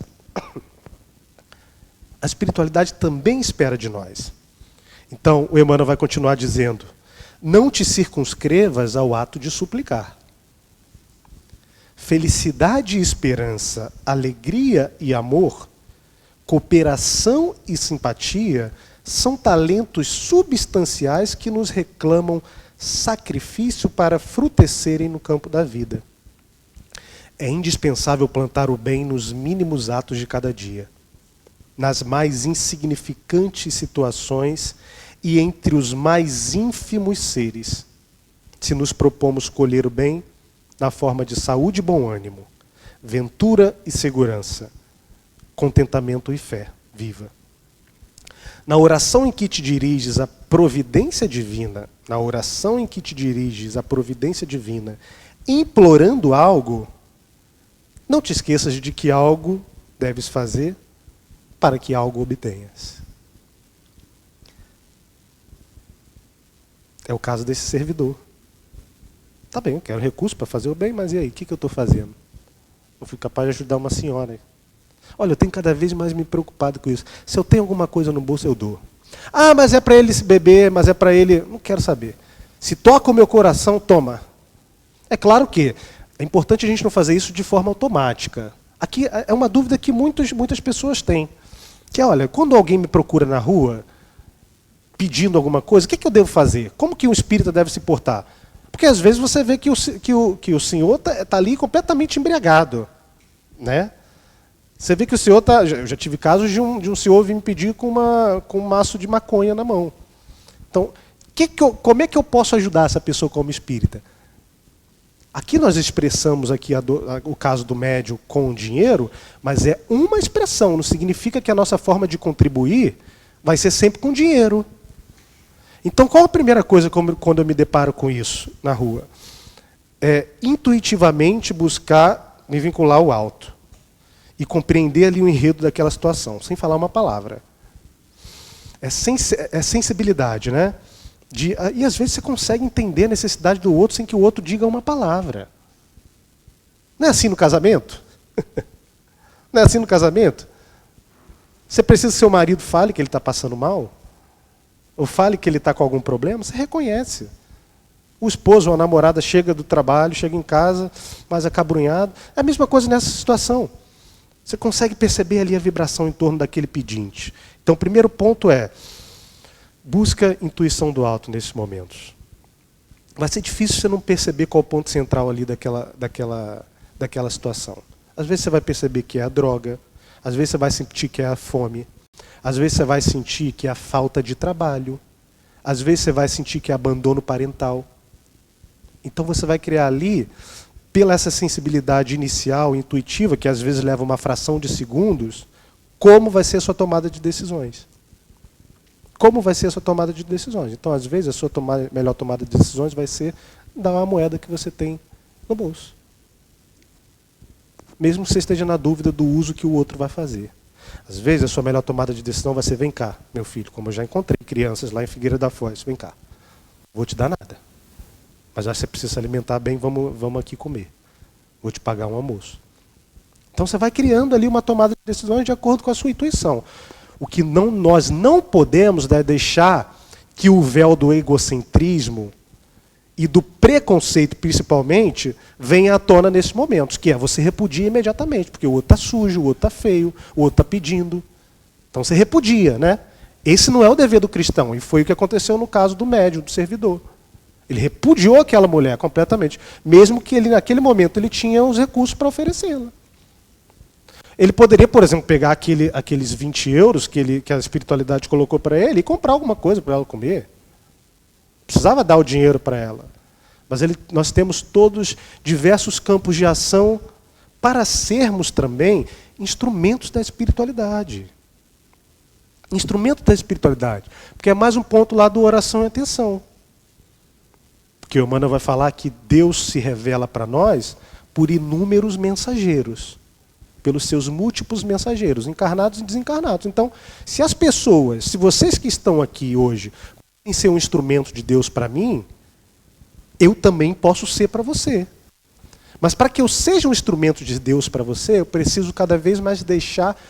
A espiritualidade também espera de nós. Então o Emmanuel vai continuar dizendo, não te circunscrevas ao ato de suplicar. Felicidade e esperança, alegria e amor, cooperação e simpatia são talentos substanciais que nos reclamam sacrifício para frutecerem no campo da vida. É indispensável plantar o bem nos mínimos atos de cada dia, nas mais insignificantes situações e entre os mais ínfimos seres, se nos propomos colher o bem na forma de saúde e bom ânimo, ventura e segurança, contentamento e fé viva. Na oração em que te diriges à providência divina, implorando algo, não te esqueças de que algo deves fazer para que algo obtenhas. É o caso desse servidor. Tá bem, eu quero recurso para fazer o bem, mas e aí, o que eu estou fazendo? Eu fui capaz de ajudar uma senhora. Olha, eu tenho cada vez mais me preocupado com isso. Se eu tenho alguma coisa no bolso, eu dou. Ah, mas é para ele se beber, mas é para ele... Não quero saber. Se toca o meu coração, toma. É claro que é importante a gente não fazer isso de forma automática. Aqui é uma dúvida que muitas pessoas têm. Que é, olha, quando alguém me procura na rua pedindo alguma coisa, o que eu devo fazer? Como que um espírita deve se portar? Porque às vezes você vê que o senhor está ali completamente embriagado, né? Você vê que o senhor está... Eu já tive casos de um senhor vir me pedir com um maço de maconha na mão. Então, como é que eu posso ajudar essa pessoa como espírita? Aqui nós expressamos aqui o caso do médium com o dinheiro, mas é uma expressão, não significa que a nossa forma de contribuir vai ser sempre com dinheiro. Então, qual a primeira coisa quando eu me deparo com isso na rua? É intuitivamente buscar me vincular ao alto e compreender ali o enredo daquela situação, sem falar uma palavra. É sensibilidade, né? E às vezes você consegue entender a necessidade do outro sem que o outro diga uma palavra. Não é assim no casamento? Não é assim no casamento? Você precisa que seu marido fale que ele está passando mal? Ou fale que ele está com algum problema? Você reconhece. O esposo ou a namorada chega do trabalho, chega em casa, mais acabrunhado. É a mesma coisa nessa situação. Você consegue perceber ali a vibração em torno daquele pedinte. Então, o primeiro ponto é, busca intuição do alto nesses momentos. Vai ser difícil você não perceber qual é o ponto central ali daquela situação. Às vezes você vai perceber que é a droga, às vezes você vai sentir que é a fome, às vezes você vai sentir que é a falta de trabalho, às vezes você vai sentir que é abandono parental. Então você vai criar ali, pela essa sensibilidade inicial, intuitiva, que às vezes leva uma fração de segundos, como vai ser a sua tomada de decisões. Como vai ser a sua tomada de decisões. Então, às vezes, a sua melhor tomada de decisões vai ser dar uma moeda que você tem no bolso. Mesmo que você esteja na dúvida do uso que o outro vai fazer. Às vezes, a sua melhor tomada de decisão vai ser, vem cá, meu filho, como eu já encontrei crianças lá em Figueira da Foz, vem cá, vou te dar nada. Mas você precisa se alimentar bem, vamos aqui comer. Vou te pagar um almoço. Então você vai criando ali uma tomada de decisões de acordo com a sua intuição. O que nós não podemos é deixar que o véu do egocentrismo e do preconceito, principalmente, venha à tona nesses momentos, que é você repudia imediatamente, porque o outro está sujo, o outro está feio, o outro está pedindo. Então você repudia, né? Esse não é o dever do cristão, e foi o que aconteceu no caso do médium, do servidor. Ele repudiou aquela mulher completamente, mesmo que ele, naquele momento, ele tinha os recursos para oferecê-la. Ele poderia, por exemplo, pegar aqueles 20 euros que a espiritualidade colocou para ele e comprar alguma coisa para ela comer. Precisava dar o dinheiro para ela. Mas nós temos todos diversos campos de ação para sermos também instrumentos da espiritualidade. Instrumentos da espiritualidade. Porque é mais um ponto lá do oração e atenção. Porque o Emmanuel vai falar que Deus se revela para nós por inúmeros mensageiros. Pelos seus múltiplos mensageiros, encarnados e desencarnados. Então, se vocês que estão aqui hoje, podem ser um instrumento de Deus para mim, eu também posso ser para você. Mas para que eu seja um instrumento de Deus para você, eu preciso cada vez mais deixar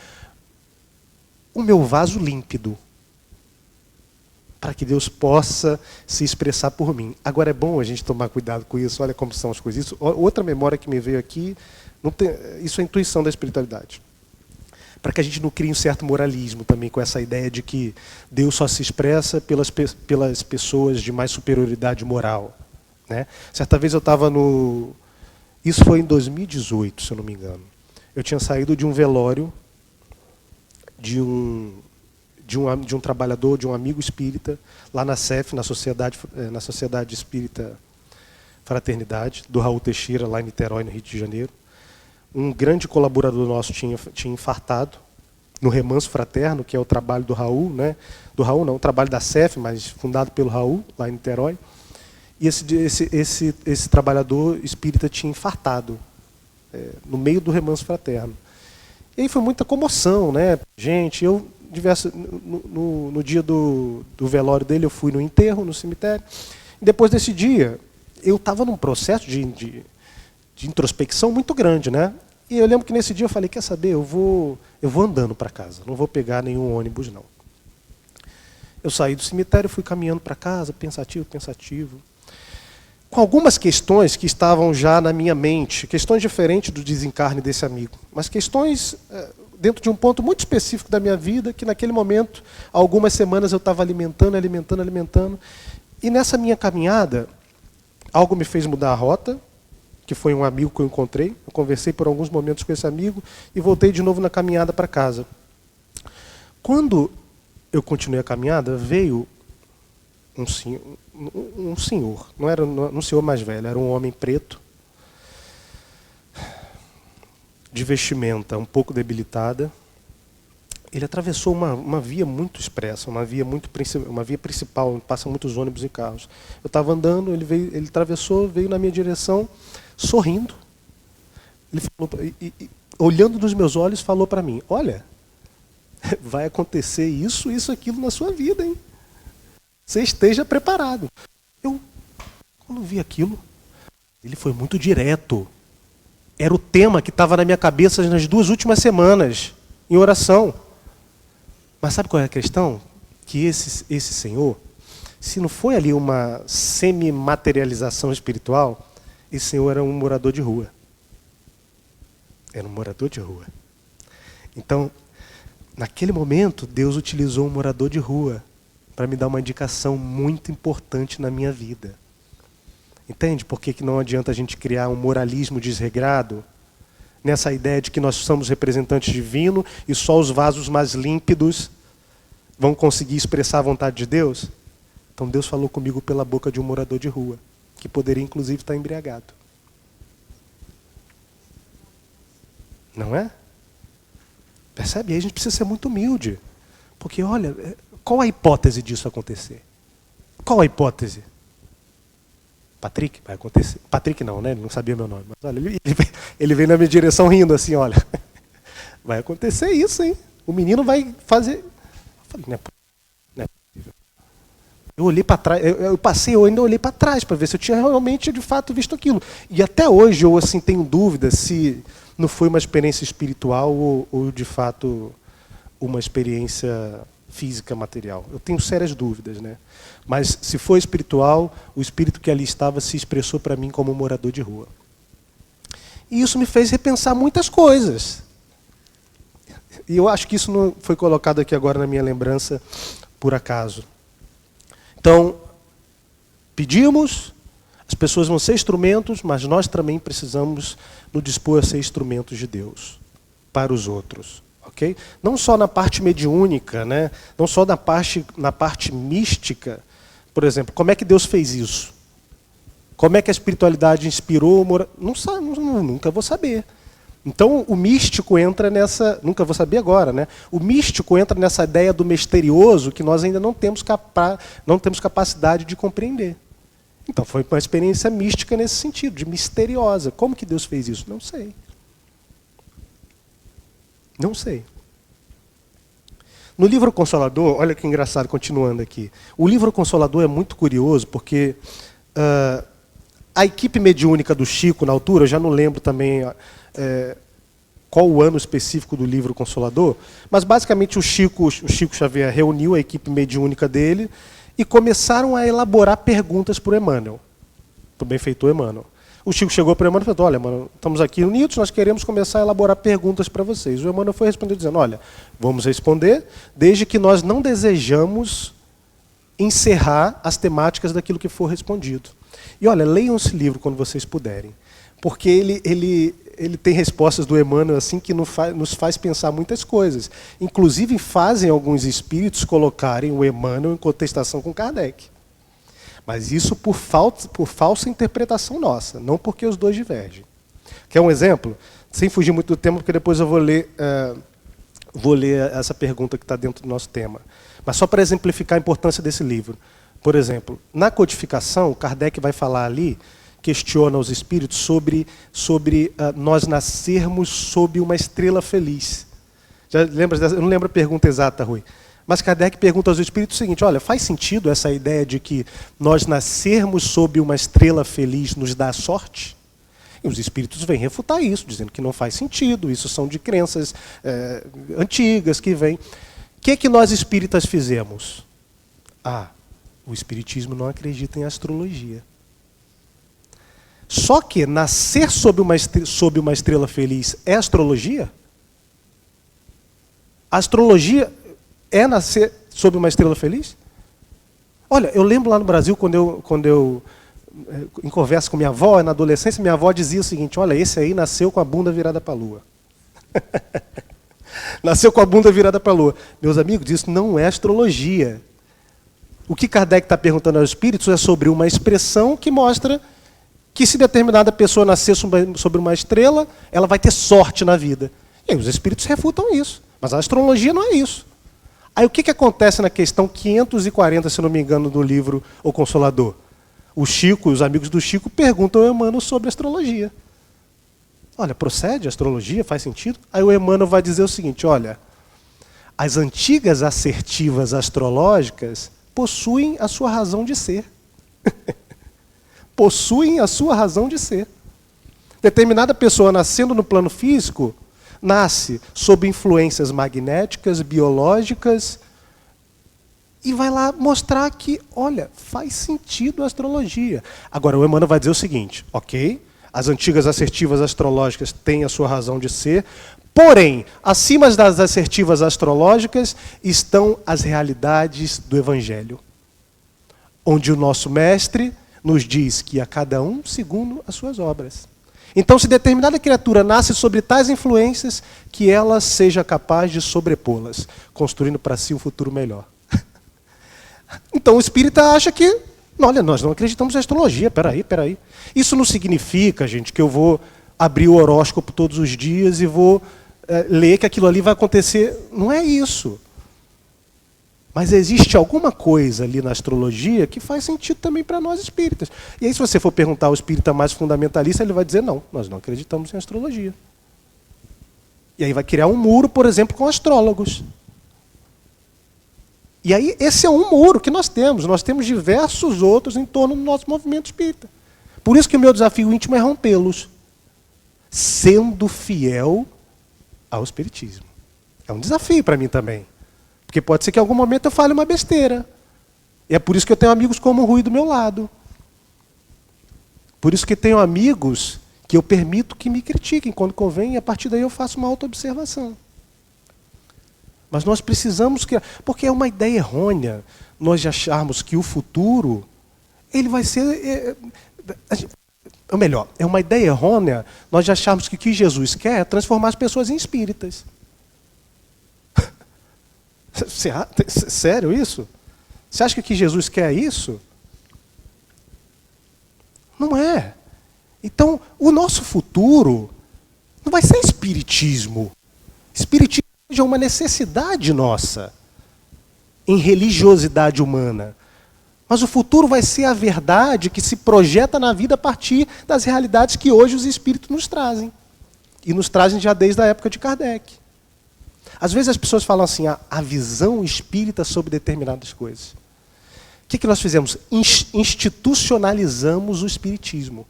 o meu vaso límpido. Para que Deus possa se expressar por mim. Agora é bom a gente tomar cuidado com isso, olha como são as coisas. Outra memória que me veio aqui, isso é intuição da espiritualidade. Para que a gente não crie um certo moralismo também com essa ideia de que Deus só se expressa pelas pessoas de mais superioridade moral. Né? Certa vez eu estava Isso foi em 2018, se eu não me engano. Eu tinha saído de um velório de um trabalhador, de um amigo espírita, lá na SEF, na Sociedade Espírita Fraternidade, do Raul Teixeira, lá em Niterói, no Rio de Janeiro. Um grande colaborador nosso tinha infartado no Remanso Fraterno, que é o trabalho do Raul, né? Do Raul não, o trabalho da SEF, mas fundado pelo Raul, lá em Niterói. E esse trabalhador espírita tinha infartado no meio do Remanso Fraterno. E aí foi muita comoção, né? Gente, no dia do velório dele, eu fui no enterro, no cemitério. E depois desse dia, eu estava num processo de introspecção muito grande, né? E eu lembro que nesse dia eu falei, quer saber, eu vou andando para casa, não vou pegar nenhum ônibus, não. Eu saí do cemitério, fui caminhando para casa, pensativo, com algumas questões que estavam já na minha mente, questões diferentes do desencarne desse amigo, mas questões dentro de um ponto muito específico da minha vida, que naquele momento, há algumas semanas eu estava alimentando. E nessa minha caminhada, algo me fez mudar a rota, que foi um amigo que eu encontrei. Eu conversei por alguns momentos com esse amigo e voltei de novo na caminhada para casa. Quando eu continuei a caminhada, veio um senhor, não era um senhor mais velho, era um homem preto, de vestimenta um pouco debilitada. Ele atravessou uma via muito expressa, uma via principal, onde passam muitos ônibus e carros. Eu estava andando, ele atravessou, veio na minha direção, sorrindo. Ele falou, olhando nos meus olhos, falou para mim: olha, vai acontecer isso, aquilo na sua vida, hein? Você esteja preparado. Eu, quando vi aquilo, ele foi muito direto. Era o tema que estava na minha cabeça nas 2 últimas semanas, em oração. Mas sabe qual é a questão? Que esse senhor, se não foi ali uma semi-materialização espiritual, esse senhor era um morador de rua. Era um morador de rua. Então, naquele momento, Deus utilizou um morador de rua para me dar uma indicação muito importante na minha vida. Entende por que não adianta a gente criar um moralismo desregrado? Nessa ideia de que nós somos representantes divinos e só os vasos mais límpidos vão conseguir expressar a vontade de Deus? Então Deus falou comigo pela boca de um morador de rua, que poderia inclusive estar embriagado. Não é? Percebe? Aí a gente precisa ser muito humilde. Porque, olha, qual a hipótese disso acontecer? Qual a hipótese? Patrick, vai acontecer. Patrick não, né? Ele não sabia meu nome. Mas olha, ele veio na minha direção rindo assim, olha. Vai acontecer isso, hein? O menino vai fazer... Eu falei, não é possível. Eu olhei para trás, eu ainda olhei para trás para ver se eu tinha realmente, de fato, visto aquilo. E até hoje eu assim, tenho dúvida se não foi uma experiência espiritual ou de fato, uma experiência física, material. Eu tenho sérias dúvidas, né? Mas se foi espiritual, o espírito que ali estava se expressou para mim como um morador de rua. E isso me fez repensar muitas coisas. E eu acho que isso não foi colocado aqui agora na minha lembrança por acaso. Então, pedimos, as pessoas vão ser instrumentos, mas nós também precisamos nos dispor a ser instrumentos de Deus para os outros. Okay? Não só na parte mediúnica, né? Não só na parte mística. Por exemplo, como é que Deus fez isso? Como é que a espiritualidade inspirou? Nunca vou saber. Então o místico entra nessa... Nunca vou saber agora, né? O místico entra nessa ideia do misterioso que nós ainda não temos capacidade de compreender. Então foi uma experiência mística nesse sentido, de misteriosa. Como que Deus fez isso? Não sei. Não sei. No livro Consolador, olha que engraçado, continuando aqui. O livro Consolador é muito curioso, porque a equipe mediúnica do Chico, na altura, eu já não lembro também qual o ano específico do livro Consolador, mas basicamente o Chico Xavier reuniu a equipe mediúnica dele e começaram a elaborar perguntas para o Emmanuel, para o benfeitor Emmanuel. O Chico chegou para o Emmanuel e falou: olha, mano, estamos aqui unidos, nós queremos começar a elaborar perguntas para vocês. O Emmanuel foi responder dizendo: olha, vamos responder, desde que nós não desejamos encerrar as temáticas daquilo que for respondido. E olha, leiam esse livro quando vocês puderem, porque ele tem respostas do Emmanuel assim que nos faz pensar muitas coisas. Inclusive fazem alguns espíritos colocarem o Emmanuel em contestação com Kardec. Mas isso por falsa interpretação nossa, não porque os dois divergem. Quer um exemplo? Sem fugir muito do tema, porque depois eu vou ler essa pergunta que está dentro do nosso tema. Mas só para exemplificar a importância desse livro. Por exemplo, na codificação, Kardec vai falar ali, questiona os espíritos sobre nós nascermos sob uma estrela feliz. Já lembra dessa? Eu não lembro a pergunta exata, Rui. Mas Kardec pergunta aos espíritos o seguinte: olha, faz sentido essa ideia de que nós nascermos sob uma estrela feliz nos dá sorte? E os espíritos vêm refutar isso, dizendo que não faz sentido, isso são de crenças antigas que vêm. O que nós espíritas fizemos? O espiritismo não acredita em astrologia. Só que nascer sob uma estrela feliz é astrologia? A astrologia é nascer sob uma estrela feliz? Olha, eu lembro lá no Brasil, quando eu em conversa com minha avó, na adolescência, minha avó dizia o seguinte: olha, esse aí nasceu com a bunda virada para a lua. Nasceu com a bunda virada para a lua. Meus amigos, isso não é astrologia. O que Kardec está perguntando aos espíritos é sobre uma expressão que mostra que se determinada pessoa nascer sobre uma estrela, ela vai ter sorte na vida. E aí os espíritos refutam isso. Mas a astrologia não é isso. Aí o que acontece na questão 540, se não me engano, do livro O Consolador? O Chico, os amigos do Chico, perguntam ao Emmanuel sobre astrologia. Olha, procede a astrologia? Faz sentido? Aí o Emmanuel vai dizer o seguinte: olha, as antigas assertivas astrológicas possuem a sua razão de ser. Possuem a sua razão de ser. Determinada pessoa nascendo no plano físico nasce sob influências magnéticas, biológicas, e vai lá mostrar que, olha, faz sentido a astrologia. Agora, o Emmanuel vai dizer o seguinte: ok, as antigas assertivas astrológicas têm a sua razão de ser, porém, acima das assertivas astrológicas estão as realidades do Evangelho, onde o nosso mestre nos diz que a cada um segundo as suas obras. Então, se determinada criatura nasce sobre tais influências, que ela seja capaz de sobrepô-las, construindo para si um futuro melhor. Então, o espírita acha que, olha, nós não acreditamos em astrologia, peraí. Isso não significa, gente, que eu vou abrir o horóscopo todos os dias e vou ler que aquilo ali vai acontecer. Não é isso. Mas existe alguma coisa ali na astrologia que faz sentido também para nós espíritas. E aí, se você for perguntar ao espírita mais fundamentalista, ele vai dizer: não, nós não acreditamos em astrologia. E aí vai criar um muro, por exemplo, com astrólogos. E aí, esse é um muro que nós temos. Nós temos diversos outros em torno do nosso movimento espírita. Por isso que o meu desafio íntimo é rompê-los, sendo fiel ao espiritismo. É um desafio para mim também. Porque pode ser que em algum momento eu fale uma besteira. E é por isso que eu tenho amigos como o Rui do meu lado. Por isso que tenho amigos que eu permito que me critiquem quando convém, e a partir daí eu faço uma autoobservação. Mas nós precisamos que... Porque é uma ideia errônea nós acharmos que o futuro ele vai ser... Ou melhor, é uma ideia errônea nós acharmos que o que Jesus quer é transformar as pessoas em espíritas. Sério isso? Você acha que o que Jesus quer é isso? Não é. Então, o nosso futuro não vai ser espiritismo. Espiritismo é uma necessidade nossa em religiosidade humana. Mas o futuro vai ser a verdade que se projeta na vida a partir das realidades que hoje os espíritos nos trazem. E nos trazem já desde a época de Kardec. Às vezes as pessoas falam assim: a visão espírita sobre determinadas coisas. O que nós fizemos? Institucionalizamos o espiritismo.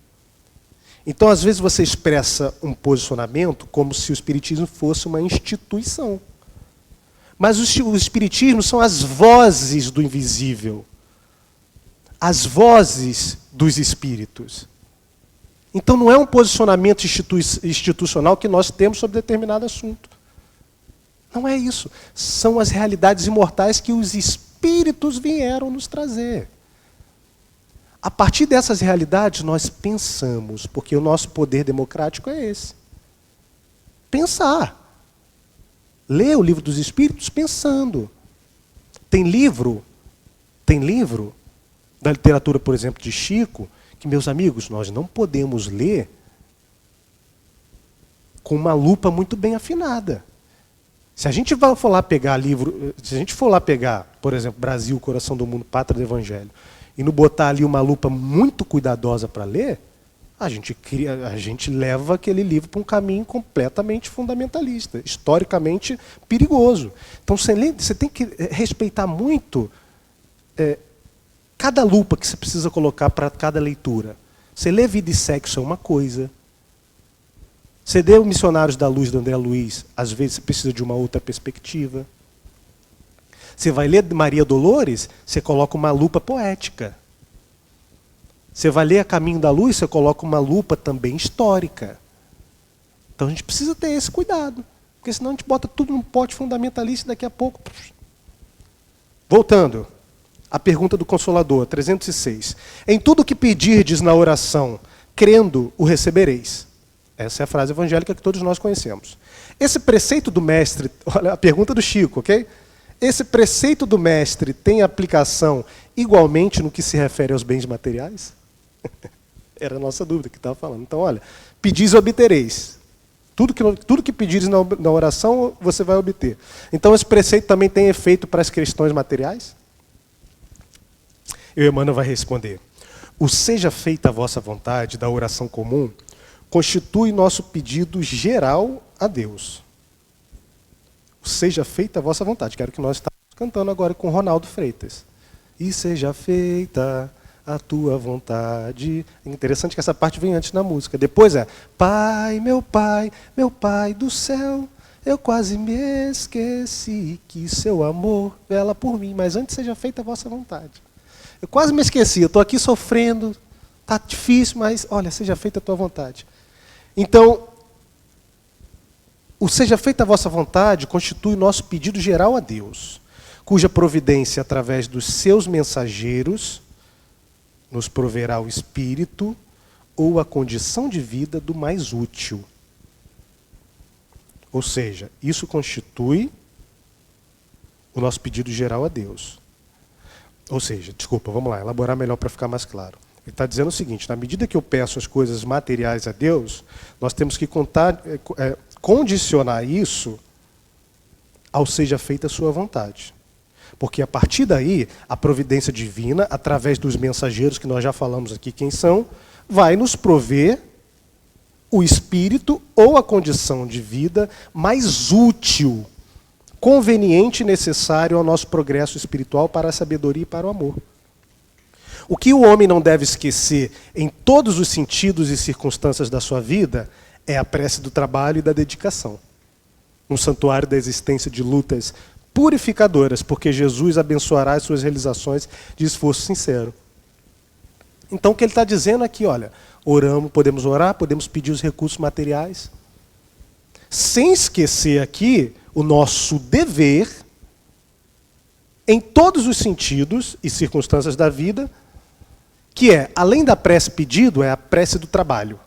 Então, às vezes, você expressa um posicionamento como se o espiritismo fosse uma instituição. Mas o espiritismo são as vozes do invisível. As vozes dos espíritos. Então, não é um posicionamento institucional que nós temos sobre determinado assunto. Não é isso. São as realidades imortais que os espíritos vieram nos trazer. A partir dessas realidades, nós pensamos, porque o nosso poder democrático é esse. Pensar. Ler o livro dos Espíritos pensando. Tem livro da literatura, por exemplo, de Chico, que, meus amigos, nós não podemos ler com uma lupa muito bem afinada. Se a gente for lá pegar livro, se a gente for lá pegar, por exemplo, Brasil, Coração do Mundo, Pátria do Evangelho, e não botar ali uma lupa muito cuidadosa para ler, a gente leva aquele livro para um caminho completamente fundamentalista, historicamente perigoso. Então você tem que respeitar muito cada lupa que você precisa colocar para cada leitura. Você lê Vida e Sexo é uma coisa. Você lê o Missionários da Luz, do André Luiz, às vezes você precisa de uma outra perspectiva. Você vai ler Maria Dolores, você coloca uma lupa poética. Você vai ler A Caminho da Luz, você coloca uma lupa também histórica. Então a gente precisa ter esse cuidado. Porque senão a gente bota tudo num pote fundamentalista e daqui a pouco... Voltando à pergunta do Consolador, 306. Em tudo que pedirdes na oração, crendo, o recebereis. Essa é a frase evangélica que todos nós conhecemos. Esse preceito do mestre, olha a pergunta do Chico, ok? Esse preceito do mestre tem aplicação igualmente no que se refere aos bens materiais? Era a nossa dúvida que estava falando. Então, olha, pedis e obtereis. Tudo que pedires na oração, você vai obter. Então, esse preceito também tem efeito para as questões materiais? E o Emmanuel vai responder. O seja feita a vossa vontade da oração comum constitui nosso pedido geral a Deus. O seja feita a vossa vontade. Quero que nós estamos cantando agora com Ronaldo Freitas. E seja feita a tua vontade. É interessante que essa parte vem antes na música. Depois é, Pai do céu, eu quase me esqueci que seu amor vela por mim, mas antes seja feita a vossa vontade. Eu quase me esqueci, eu estou aqui sofrendo, está difícil, mas olha, seja feita a tua vontade. Então, o seja feita a vossa vontade constitui nosso pedido geral a Deus, cuja providência, através dos seus mensageiros, nos proverá o espírito ou a condição de vida do mais útil. Ou seja, isso constitui o nosso pedido geral a Deus. Ou seja, desculpa, vamos lá, elaborar melhor para ficar mais claro. Ele está dizendo o seguinte, na medida que eu peço as coisas materiais a Deus, nós temos que condicionar isso ao seja feita a sua vontade. Porque a partir daí, a providência divina, através dos mensageiros que nós já falamos aqui quem são, vai nos prover o espírito ou a condição de vida mais útil, conveniente e necessário ao nosso progresso espiritual para a sabedoria e para o amor. O que o homem não deve esquecer em todos os sentidos e circunstâncias da sua vida é a prece do trabalho e da dedicação. Um santuário da existência de lutas purificadoras, porque Jesus abençoará as suas realizações de esforço sincero. Então o que ele está dizendo aqui, olha, oramos, podemos orar, podemos pedir os recursos materiais, sem esquecer aqui o nosso dever, em todos os sentidos e circunstâncias da vida, que é, além da prece pedido, é a prece do trabalho.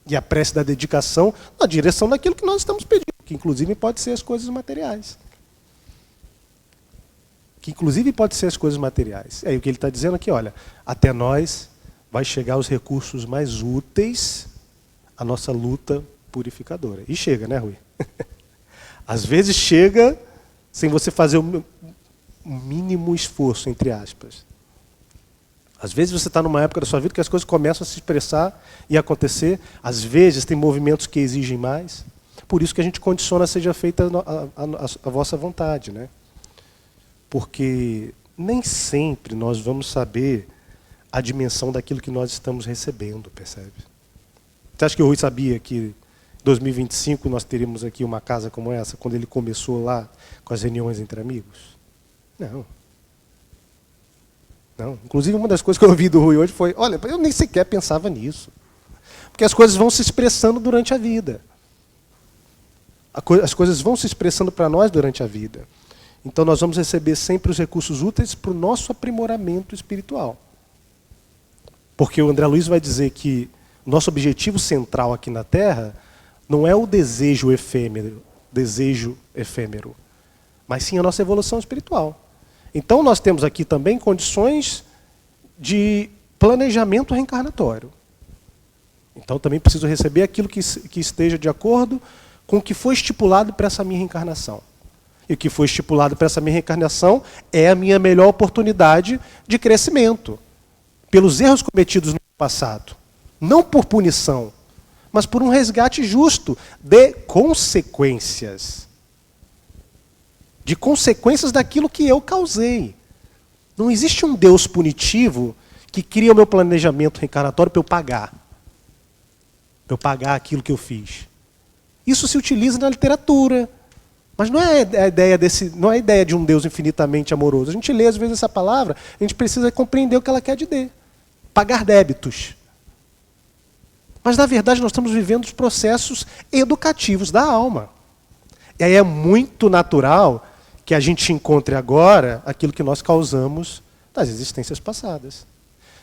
E a prece da dedicação na direção daquilo que nós estamos pedindo, que inclusive pode ser as coisas materiais. Aí o que ele está dizendo aqui, olha, até nós vai chegar os recursos mais úteis à nossa luta purificadora. E chega, né, Rui? Às vezes chega sem você fazer o mínimo esforço, entre aspas. Às vezes você está numa época da sua vida que as coisas começam a se expressar e acontecer. Às vezes tem movimentos que exigem mais. Por isso que a gente condiciona seja feita a vossa vontade, né? Porque nem sempre nós vamos saber a dimensão daquilo que nós estamos recebendo, percebe? Você acha que o Rui sabia que em 2025 nós teríamos aqui uma casa como essa, quando ele começou lá com as reuniões entre amigos? Não. Inclusive, uma das coisas que eu ouvi do Rui hoje foi, olha, eu nem sequer pensava nisso. Porque as coisas vão se expressando durante a vida. As coisas vão se expressando para nós durante a vida. Então nós vamos receber sempre os recursos úteis para o nosso aprimoramento espiritual. Porque o André Luiz vai dizer que o nosso objetivo central aqui na Terra não é o desejo efêmero, mas sim a nossa evolução espiritual. Então nós temos aqui também condições de planejamento reencarnatório. Então também preciso receber aquilo que esteja de acordo com o que foi estipulado para essa minha reencarnação. E o que foi estipulado para essa minha reencarnação é a minha melhor oportunidade de crescimento. Pelos erros cometidos no passado. Não por punição, mas por um resgate justo de consequências. De consequências daquilo que eu causei. Não existe um Deus punitivo que cria o meu planejamento reencarnatório para eu pagar. Para eu pagar aquilo que eu fiz. Isso se utiliza na literatura. Mas não é a ideia de um Deus infinitamente amoroso. A gente lê às vezes essa palavra, a gente precisa compreender o que ela quer dizer. Pagar débitos. Mas na verdade nós estamos vivendo os processos educativos da alma. E aí é muito natural que a gente encontre agora aquilo que nós causamos das existências passadas.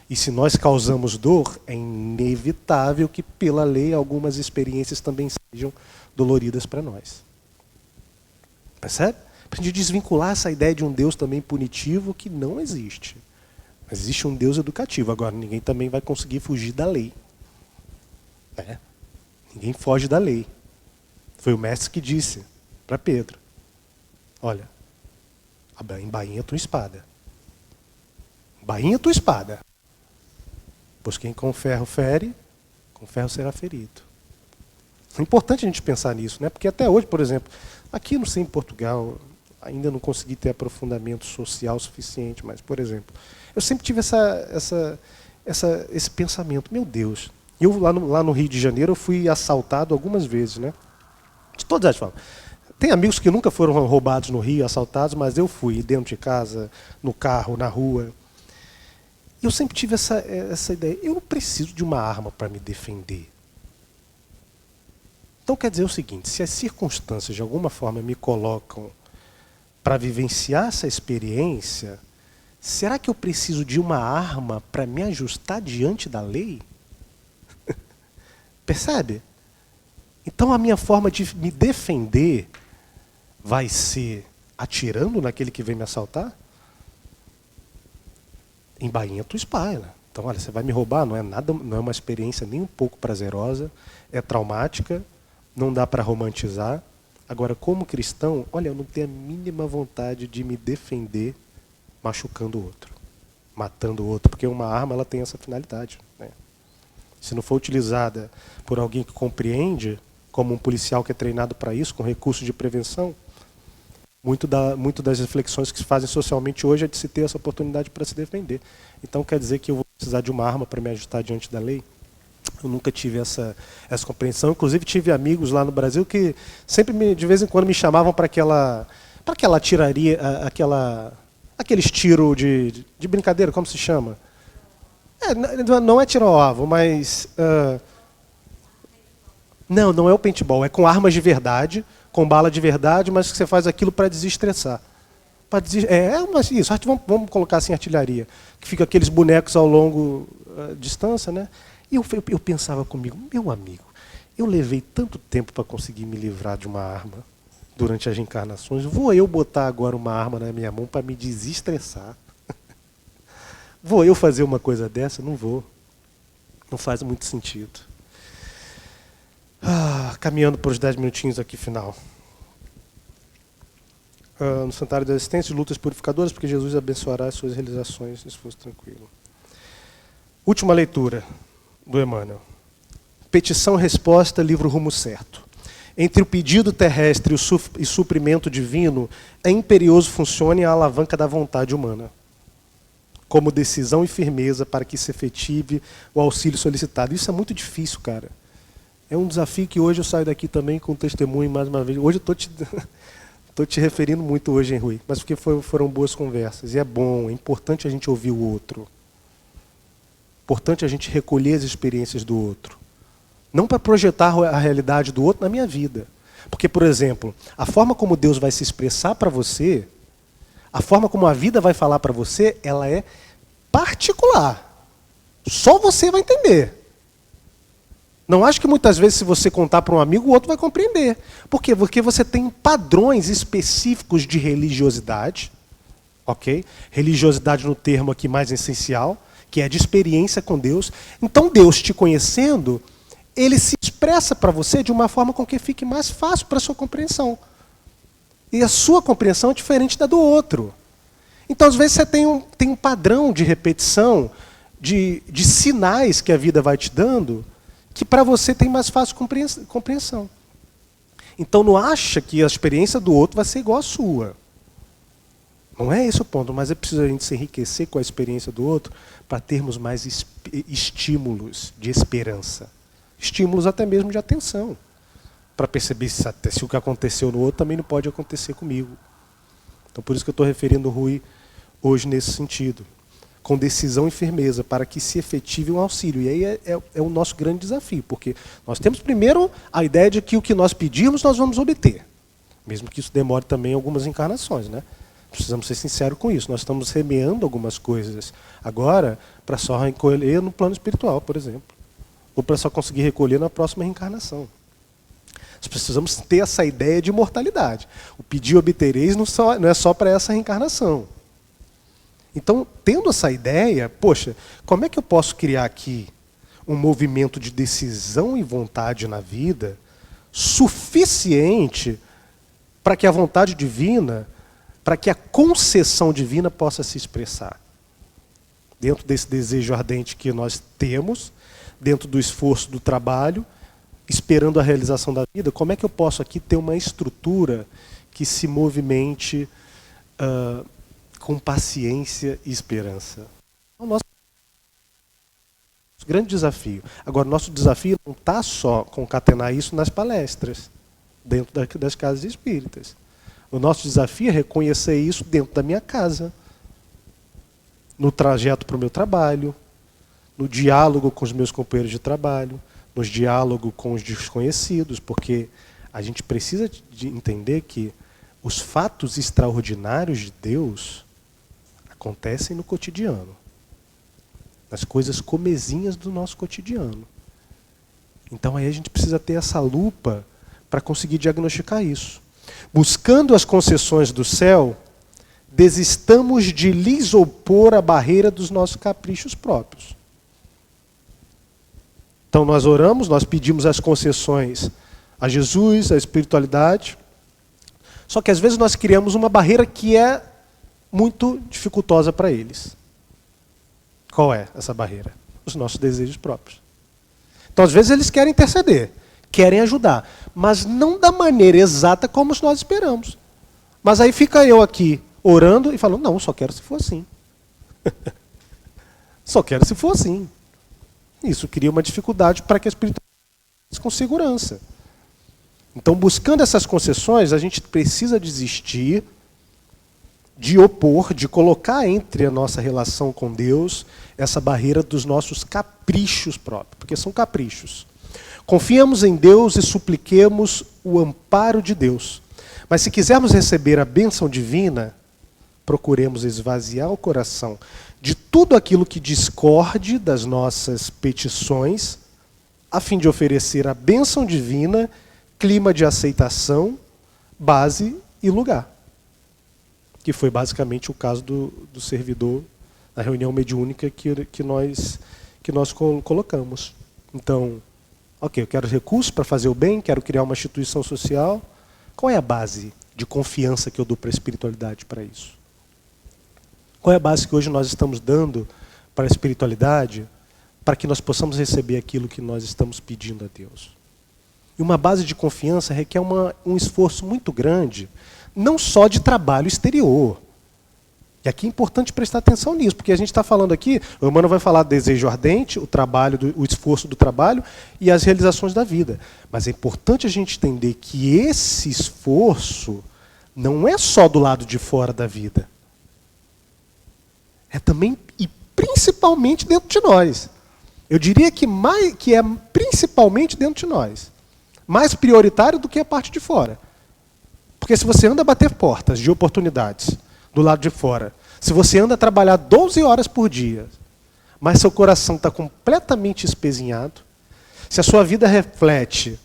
E se nós causamos dor, é inevitável que, pela lei, algumas experiências também sejam doloridas para nós. Percebe? Para a gente desvincular essa ideia de um Deus também punitivo que não existe. Mas existe um Deus educativo. Agora, ninguém também vai conseguir fugir da lei. Né? Ninguém foge da lei. Foi o mestre que disse para Pedro: olha, embainha tua espada. Embainha tua espada. Pois quem com ferro fere, com ferro será ferido. É importante a gente pensar nisso, né? Porque até hoje, por exemplo, aqui no em Portugal, ainda não consegui ter aprofundamento social suficiente, mas, por exemplo, eu sempre tive esse pensamento: meu Deus, eu lá no Rio de Janeiro eu fui assaltado algumas vezes, né? De todas as formas. Tem amigos que nunca foram roubados no Rio, assaltados, mas eu fui dentro de casa, no carro, na rua. Eu sempre tive essa ideia: eu não preciso de uma arma para me defender. Então quer dizer o seguinte: se as circunstâncias de alguma forma me colocam para vivenciar essa experiência, será que eu preciso de uma arma para me ajustar diante da lei? Percebe? Então a minha forma de me defender vai ser atirando naquele que vem me assaltar? Embainha tua espada. Então, olha, você vai me roubar, não é nada, não é uma experiência nem um pouco prazerosa, é traumática, não dá para romantizar. Agora, como cristão, olha, eu não tenho a mínima vontade de me defender machucando o outro, matando o outro, porque uma arma ela tem essa finalidade, né? Se não for utilizada por alguém que compreende, como um policial que é treinado para isso, com recursos de prevenção, muito das reflexões que se fazem socialmente hoje é de se ter essa oportunidade para se defender. Então quer dizer que eu vou precisar de uma arma para me ajustar diante da lei? Eu nunca tive essa compreensão. Inclusive tive amigos lá no Brasil que sempre de vez em quando me chamavam para aquela tiraria, aqueles tiros de brincadeira, como se chama? Não é tiro ao alvo, mas não é o paintball, é com armas de verdade, com bala de verdade, mas que você faz aquilo para desestressar. Isso, vamos colocar assim, artilharia, que fica aqueles bonecos ao longo distância, né? E eu pensava comigo: meu amigo, eu levei tanto tempo para conseguir me livrar de uma arma durante as reencarnações, vou eu botar agora uma arma na minha mão para me desestressar? Vou eu fazer uma coisa dessa? Não vou. Não faz muito sentido. Caminhando para os 10 minutinhos aqui final. No Santuário da Existência, lutas purificadoras, porque Jesus abençoará as suas realizações, se fosse tranquilo. Última leitura do Emmanuel. Petição-resposta, livro Rumo Certo. Entre o pedido terrestre e o suprimento divino, é imperioso funcione a alavanca da vontade humana, como decisão e firmeza para que se efetive o auxílio solicitado. Isso é muito difícil, cara. É um desafio que hoje eu saio daqui também com testemunho mais uma vez. Hoje eu estou te referindo muito hoje, hein, Rui? Mas porque foram boas conversas. E é bom, é importante a gente ouvir o outro. Importante a gente recolher as experiências do outro. Não para projetar a realidade do outro na minha vida. Porque, por exemplo, a forma como Deus vai se expressar para você, a forma como a vida vai falar para você, ela é particular. Só você vai entender. Não acho que muitas vezes, se você contar para um amigo, o outro vai compreender. Por quê? Porque você tem padrões específicos de religiosidade, ok? Religiosidade no termo aqui mais essencial, que é de experiência com Deus. Então Deus, te conhecendo, ele se expressa para você de uma forma com que fique mais fácil para a sua compreensão. E a sua compreensão é diferente da do outro. Então, às vezes, você tem um padrão de repetição, de sinais que a vida vai te dando, que para você tem mais fácil compreensão. Então não acha que a experiência do outro vai ser igual à sua. Não é esse o ponto, mas é preciso a gente se enriquecer com a experiência do outro para termos mais estímulos de esperança. Estímulos até mesmo de atenção. Para perceber se o que aconteceu no outro também não pode acontecer comigo. Então por isso que eu estou referindo o Rui hoje nesse sentido. Com decisão e firmeza, para que se efetive um auxílio. E aí é o nosso grande desafio, porque nós temos primeiro a ideia de que o que nós pedirmos nós vamos obter. Mesmo que isso demore também algumas encarnações, né? Precisamos ser sinceros com isso. Nós estamos semeando algumas coisas agora para só recolher no plano espiritual, por exemplo. Ou para só conseguir recolher na próxima reencarnação. Nós precisamos ter essa ideia de imortalidade. O pedir obtereis não é só para essa reencarnação. Então, tendo essa ideia, poxa, como é que eu posso criar aqui um movimento de decisão e vontade na vida suficiente para que a vontade divina, para que a concessão divina possa se expressar? Dentro desse desejo ardente que nós temos, dentro do esforço do trabalho, esperando a realização da vida, como é que eu posso aqui ter uma estrutura que se movimente com paciência e esperança? É o nosso grande desafio. Agora, nosso desafio não está só concatenar isso nas palestras, dentro das casas espíritas. O nosso desafio é reconhecer isso dentro da minha casa, no trajeto para o meu trabalho, no diálogo com os meus companheiros de trabalho, no diálogo com os desconhecidos, porque a gente precisa de entender que os fatos extraordinários de Deus acontecem no cotidiano, nas coisas comezinhas do nosso cotidiano. Então aí a gente precisa ter essa lupa para conseguir diagnosticar isso. Buscando as concessões do céu, desistamos de lhes opor a barreira dos nossos caprichos próprios. Então nós oramos, nós pedimos as concessões a Jesus, a espiritualidade, só que às vezes nós criamos uma barreira que é muito dificultosa para eles. Qual é essa barreira? Os nossos desejos próprios. Então às vezes eles querem interceder, querem ajudar, mas não da maneira exata como nós esperamos. Mas aí fica eu aqui orando e falando, não, só quero se for assim. Só quero se for assim. Isso cria uma dificuldade para que a espiritualidade com segurança. Então, buscando essas concessões, a gente precisa desistir de opor, de colocar entre a nossa relação com Deus essa barreira dos nossos caprichos próprios, porque são caprichos. Confiemos em Deus e supliquemos o amparo de Deus. Mas se quisermos receber a bênção divina, procuremos esvaziar o coração de tudo aquilo que discorde das nossas petições, a fim de oferecer a bênção divina, clima de aceitação, base e lugar. Que foi basicamente o caso do servidor na reunião mediúnica que nós colocamos. Então, ok, eu quero recursos para fazer o bem, quero criar uma instituição social. Qual é a base de confiança que eu dou para a espiritualidade para isso? Qual é a base que hoje nós estamos dando para a espiritualidade para que nós possamos receber aquilo que nós estamos pedindo a Deus? E uma base de confiança requer um esforço muito grande, não só de trabalho exterior. E aqui é importante prestar atenção nisso, porque a gente está falando aqui, o Emmanuel vai falar do desejo ardente, o trabalho, o esforço do trabalho e as realizações da vida. Mas é importante a gente entender que esse esforço não é só do lado de fora da vida. É também e principalmente dentro de nós. Eu diria que é principalmente dentro de nós. Mais prioritário do que a parte de fora. Porque se você anda a bater portas de oportunidades do lado de fora, se você anda a trabalhar 12 horas por dia, mas seu coração está completamente espezinhado, se a sua vida reflete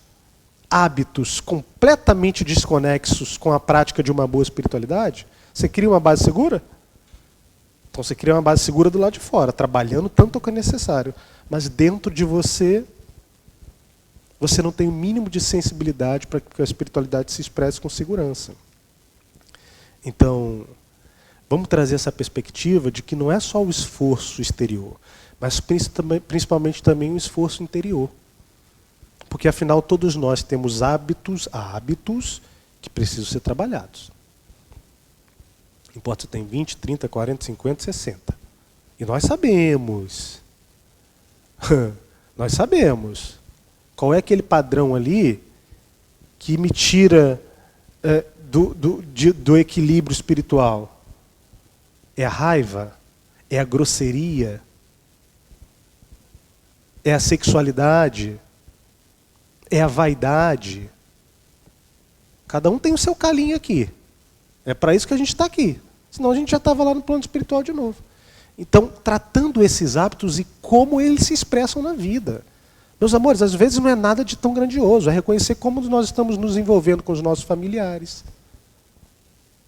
hábitos completamente desconexos com a prática de uma boa espiritualidade, você cria uma base segura? Então você cria uma base segura do lado de fora, trabalhando tanto quanto é necessário. Mas dentro de você, você não tem o mínimo de sensibilidade para que a espiritualidade se expresse com segurança. Então, vamos trazer essa perspectiva de que não é só o esforço exterior, mas principalmente também o esforço interior. Porque afinal todos nós temos hábitos que precisam ser trabalhados. Não importa se tem 20, 30, 40, 50, 60. E nós sabemos. Nós sabemos. Qual é aquele padrão ali que me tira do equilíbrio espiritual? É a raiva? É a grosseria? É a sexualidade? É a vaidade? Cada um tem o seu calinho aqui. É para isso que a gente está aqui. Senão a gente já estava lá no plano espiritual de novo. Então, tratando esses hábitos e como eles se expressam na vida. Meus amores, às vezes não é nada de tão grandioso. É reconhecer como nós estamos nos envolvendo com os nossos familiares.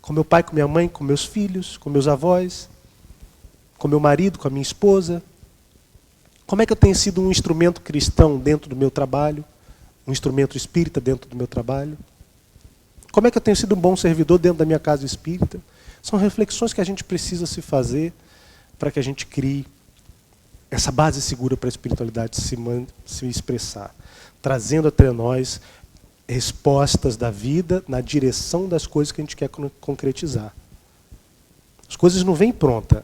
Com meu pai, com minha mãe, com meus filhos, com meus avós, com meu marido, com a minha esposa. Como é que eu tenho sido um instrumento cristão dentro do meu trabalho? Um instrumento espírita dentro do meu trabalho? Como é que eu tenho sido um bom servidor dentro da minha casa espírita? São reflexões que a gente precisa se fazer para que a gente crie essa base segura para a espiritualidade se expressar, trazendo até nós respostas da vida na direção das coisas que a gente quer concretizar. As coisas não vêm prontas,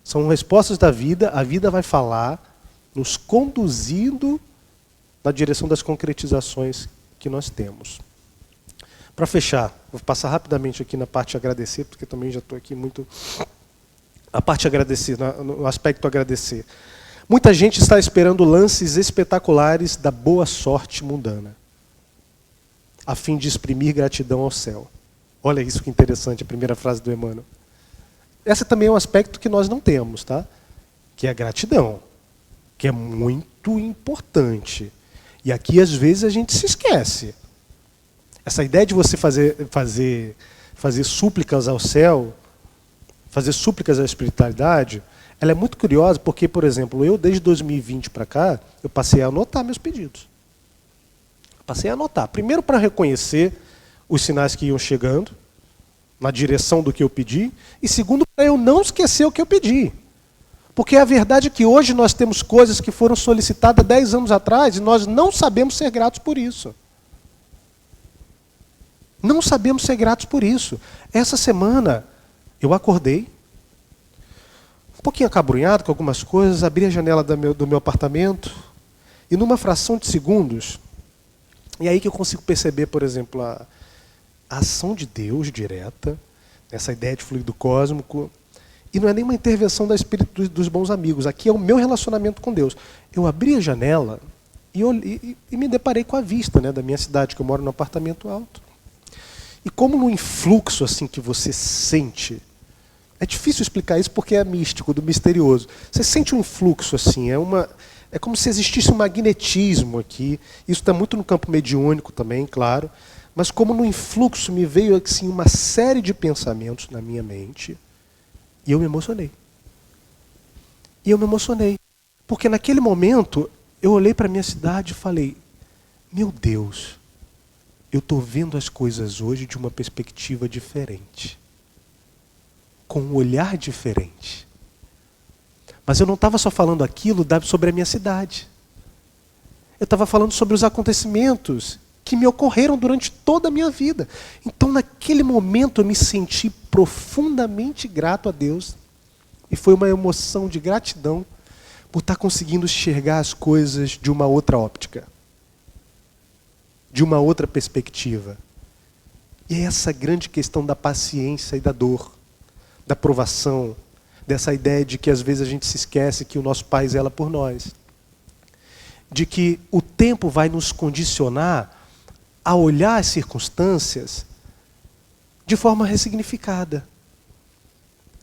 são respostas da vida, a vida vai falar, nos conduzindo na direção das concretizações que nós temos. Para fechar, vou passar rapidamente aqui na parte de agradecer, porque também já estou aqui muito... A parte de agradecer, no aspecto agradecer. Muita gente está esperando lances espetaculares da boa sorte mundana, a fim de exprimir gratidão ao céu. Olha isso que interessante, a primeira frase do Emmanuel. Esse também é um aspecto que nós não temos, tá? Que é a gratidão, que é muito importante. E aqui, às vezes, a gente se esquece. Essa ideia de você fazer súplicas ao céu, fazer súplicas à espiritualidade, ela é muito curiosa porque, por exemplo, eu desde 2020 para cá, eu passei a anotar meus pedidos. Passei a anotar. Primeiro para reconhecer os sinais que iam chegando, na direção do que eu pedi, e segundo para eu não esquecer o que eu pedi. Porque a verdade é que hoje nós temos coisas que foram solicitadas 10 anos atrás e nós não sabemos ser gratos por isso. Não sabemos ser gratos por isso. Essa semana eu acordei, um pouquinho acabrunhado com algumas coisas, abri a janela do meu apartamento e numa fração de segundos, e aí que eu consigo perceber, por exemplo, a ação de Deus direta, essa ideia de fluido cósmico, e não é nem uma intervenção da espírito dos bons amigos, aqui é o meu relacionamento com Deus. Eu abri a janela e me deparei com a vista, né, da minha cidade, que eu moro num apartamento alto. E como no influxo assim que você sente, é difícil explicar isso porque é místico, do misterioso. Você sente um influxo assim, é como se existisse um magnetismo aqui. Isso está muito no campo mediúnico também, claro. Mas como no influxo me veio assim, uma série de pensamentos na minha mente, e eu me emocionei. E eu me emocionei. Porque naquele momento, eu olhei para a minha cidade e falei, meu Deus, eu estou vendo as coisas hoje de uma perspectiva diferente. Com um olhar diferente. Mas eu não estava só falando aquilo sobre a minha cidade. Eu estava falando sobre os acontecimentos que me ocorreram durante toda a minha vida. Então, naquele momento, eu me senti profundamente grato a Deus. E foi uma emoção de gratidão por estar conseguindo enxergar as coisas de uma outra óptica. De uma outra perspectiva. E é essa grande questão da paciência e da dor, da provação, dessa ideia de que às vezes a gente se esquece que o nosso Pai zela por nós. De que o tempo vai nos condicionar a olhar as circunstâncias de forma ressignificada.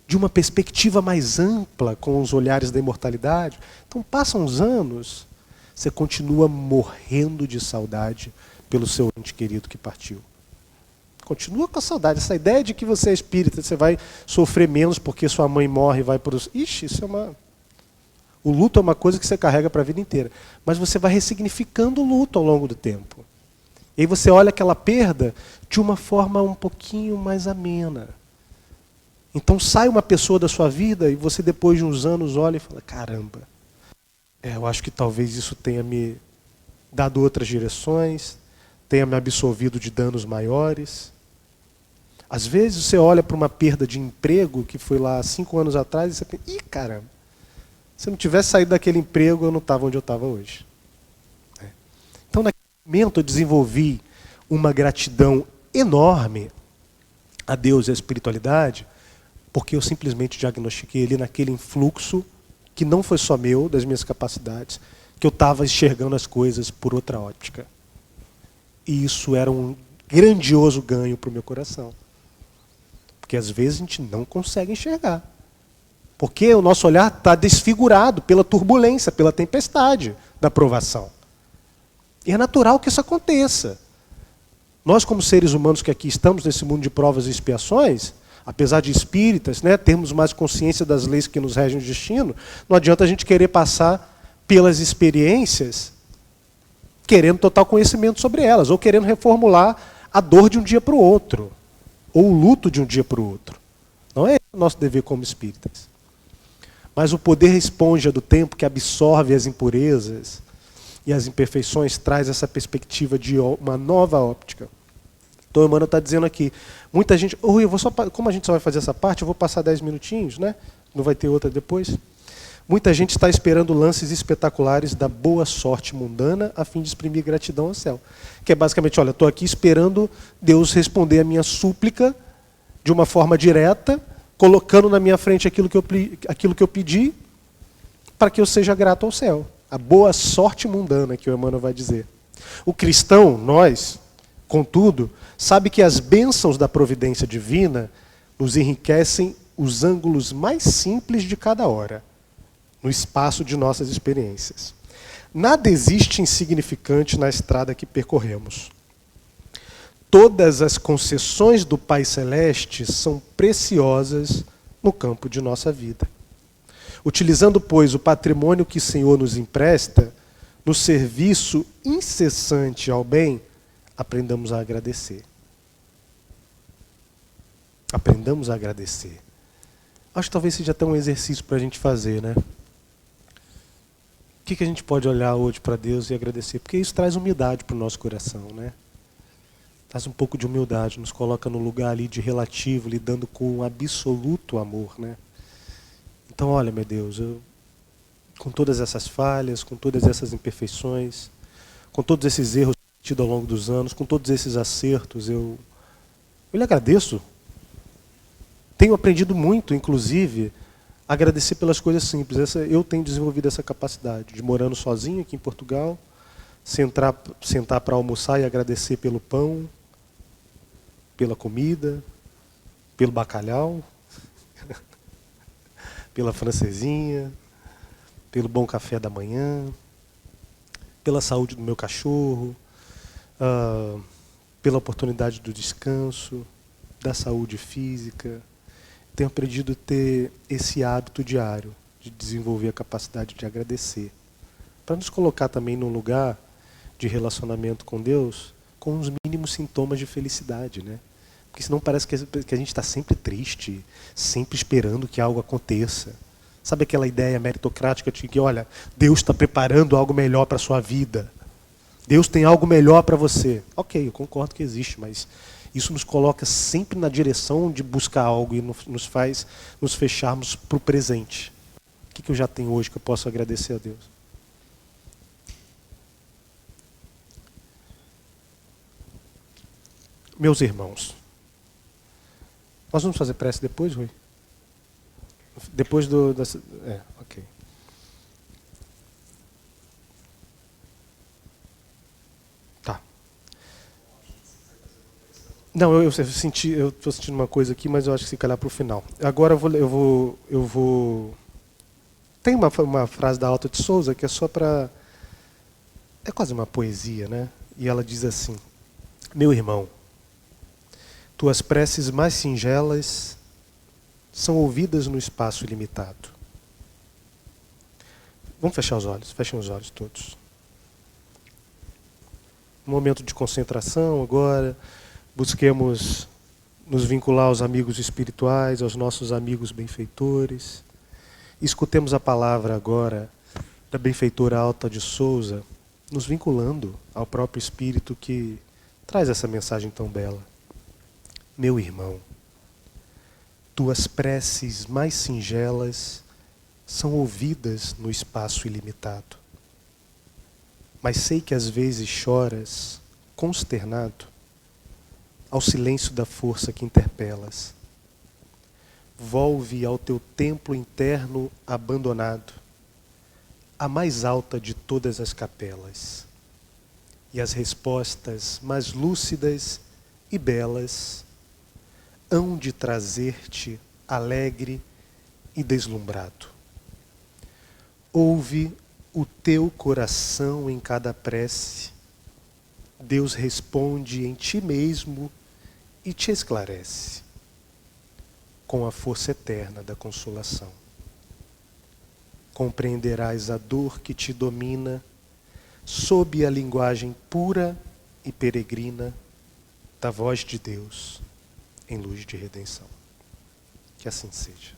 De uma perspectiva mais ampla, com os olhares da imortalidade. Então passam os anos, você continua morrendo de saudade pelo seu ente querido que partiu. Continua com a saudade. Essa ideia de que você é espírita, você vai sofrer menos porque sua mãe morre e vai para os... Ixi, isso é uma... O luto é uma coisa que você carrega para a vida inteira. Mas você vai ressignificando o luto ao longo do tempo. E aí você olha aquela perda de uma forma um pouquinho mais amena. Então sai uma pessoa da sua vida e você depois de uns anos olha e fala, caramba, eu acho que talvez isso tenha me dado outras direções, tenha me absolvido de danos maiores. Às vezes você olha para uma perda de emprego que foi lá 5 anos atrás e você pensa, ih, caramba, se eu não tivesse saído daquele emprego, eu não estava onde eu estava hoje. Então, naquele momento, eu desenvolvi uma gratidão enorme a Deus e à espiritualidade, porque eu simplesmente diagnostiquei ele naquele influxo que não foi só meu, das minhas capacidades, que eu estava enxergando as coisas por outra ótica. E isso era grandioso ganho para o meu coração. Porque às vezes a gente não consegue enxergar. Porque o nosso olhar está desfigurado pela turbulência, pela tempestade da provação. E é natural que isso aconteça. Nós, como seres humanos que aqui estamos nesse mundo de provas e expiações, apesar de espíritas, né, termos mais consciência das leis que nos regem o destino, não adianta a gente querer passar pelas experiências querendo total conhecimento sobre elas, ou querendo reformular a dor de um dia para o outro, ou o luto de um dia para o outro. Não é o nosso dever como espíritas. Mas o poder esponja do tempo que absorve as impurezas e as imperfeições traz essa perspectiva de uma nova óptica. Então o Emmanuel está dizendo aqui, muita gente, como a gente só vai fazer essa parte, eu vou passar 10 minutinhos, né? Não vai ter outra depois. Muita gente está esperando lances espetaculares da boa sorte mundana a fim de exprimir gratidão ao céu. Que é basicamente, olha, estou aqui esperando Deus responder a minha súplica de uma forma direta, colocando na minha frente aquilo que eu pedi, para que eu seja grato ao céu. A boa sorte mundana, que o Emmanuel vai dizer. O cristão, nós, contudo, sabe que as bênçãos da providência divina nos enriquecem os ângulos mais simples de cada hora, no espaço de nossas experiências. Nada existe insignificante na estrada que percorremos. Todas as concessões do Pai Celeste são preciosas no campo de nossa vida. Utilizando, pois, o patrimônio que o Senhor nos empresta, no serviço incessante ao bem, aprendamos a agradecer. Aprendamos a agradecer. Acho que talvez seja até um exercício para a gente fazer, né? O que a gente pode olhar hoje para Deus e agradecer? Porque isso traz humildade para o nosso coração, né? Traz um pouco de humildade, nos coloca no lugar ali de relativo, lidando com um absoluto amor, né? Então, olha, meu Deus, com todas essas falhas, com todas essas imperfeições, com todos esses erros cometidos ao longo dos anos, com todos esses acertos, eu lhe agradeço. Tenho aprendido muito, inclusive, a agradecer pelas coisas simples. Eu tenho desenvolvido essa capacidade de, morando sozinho aqui em Portugal, sentar para almoçar e agradecer pelo pão, pela comida, pelo bacalhau, pela francesinha, pelo bom café da manhã, pela saúde do meu cachorro, pela oportunidade do descanso, da saúde física. Tenho aprendido a ter esse hábito diário de desenvolver a capacidade de agradecer, para nos colocar também num lugar de relacionamento com Deus com os mínimos sintomas de felicidade, né? Porque senão parece que a gente está sempre triste, sempre esperando que algo aconteça. Sabe aquela ideia meritocrática de que, olha, Deus está preparando algo melhor para a sua vida. Deus tem algo melhor para você. Ok, eu concordo que existe, mas isso nos coloca sempre na direção de buscar algo e nos faz nos fecharmos para o presente. O que eu já tenho hoje que eu posso agradecer a Deus? Meus irmãos, nós vamos fazer prece depois, Rui? Depois ok. Tá. Não, eu estou sentindo uma coisa aqui, mas eu acho que se calhar para o final. Agora eu vou. Tem uma frase da Alta de Souza que é só para. É quase uma poesia, né? E ela diz assim: meu irmão, tuas preces mais singelas são ouvidas no espaço ilimitado. Vamos fechar os olhos, fechem os olhos todos. Um momento de concentração agora, busquemos nos vincular aos amigos espirituais, aos nossos amigos benfeitores. Escutemos a palavra agora da benfeitora Alta de Souza, nos vinculando ao próprio Espírito que traz essa mensagem tão bela. Meu irmão, tuas preces mais singelas são ouvidas no espaço ilimitado. Mas sei que às vezes choras, consternado, ao silêncio da força que interpelas. Volve ao teu templo interno abandonado, a mais alta de todas as capelas, e as respostas mais lúcidas e belas hão de trazer-te alegre e deslumbrado. Ouve o teu coração em cada prece, Deus responde em ti mesmo e te esclarece com a força eterna da consolação. Compreenderás a dor que te domina sob a linguagem pura e peregrina da voz de Deus em luz de redenção. Que assim seja.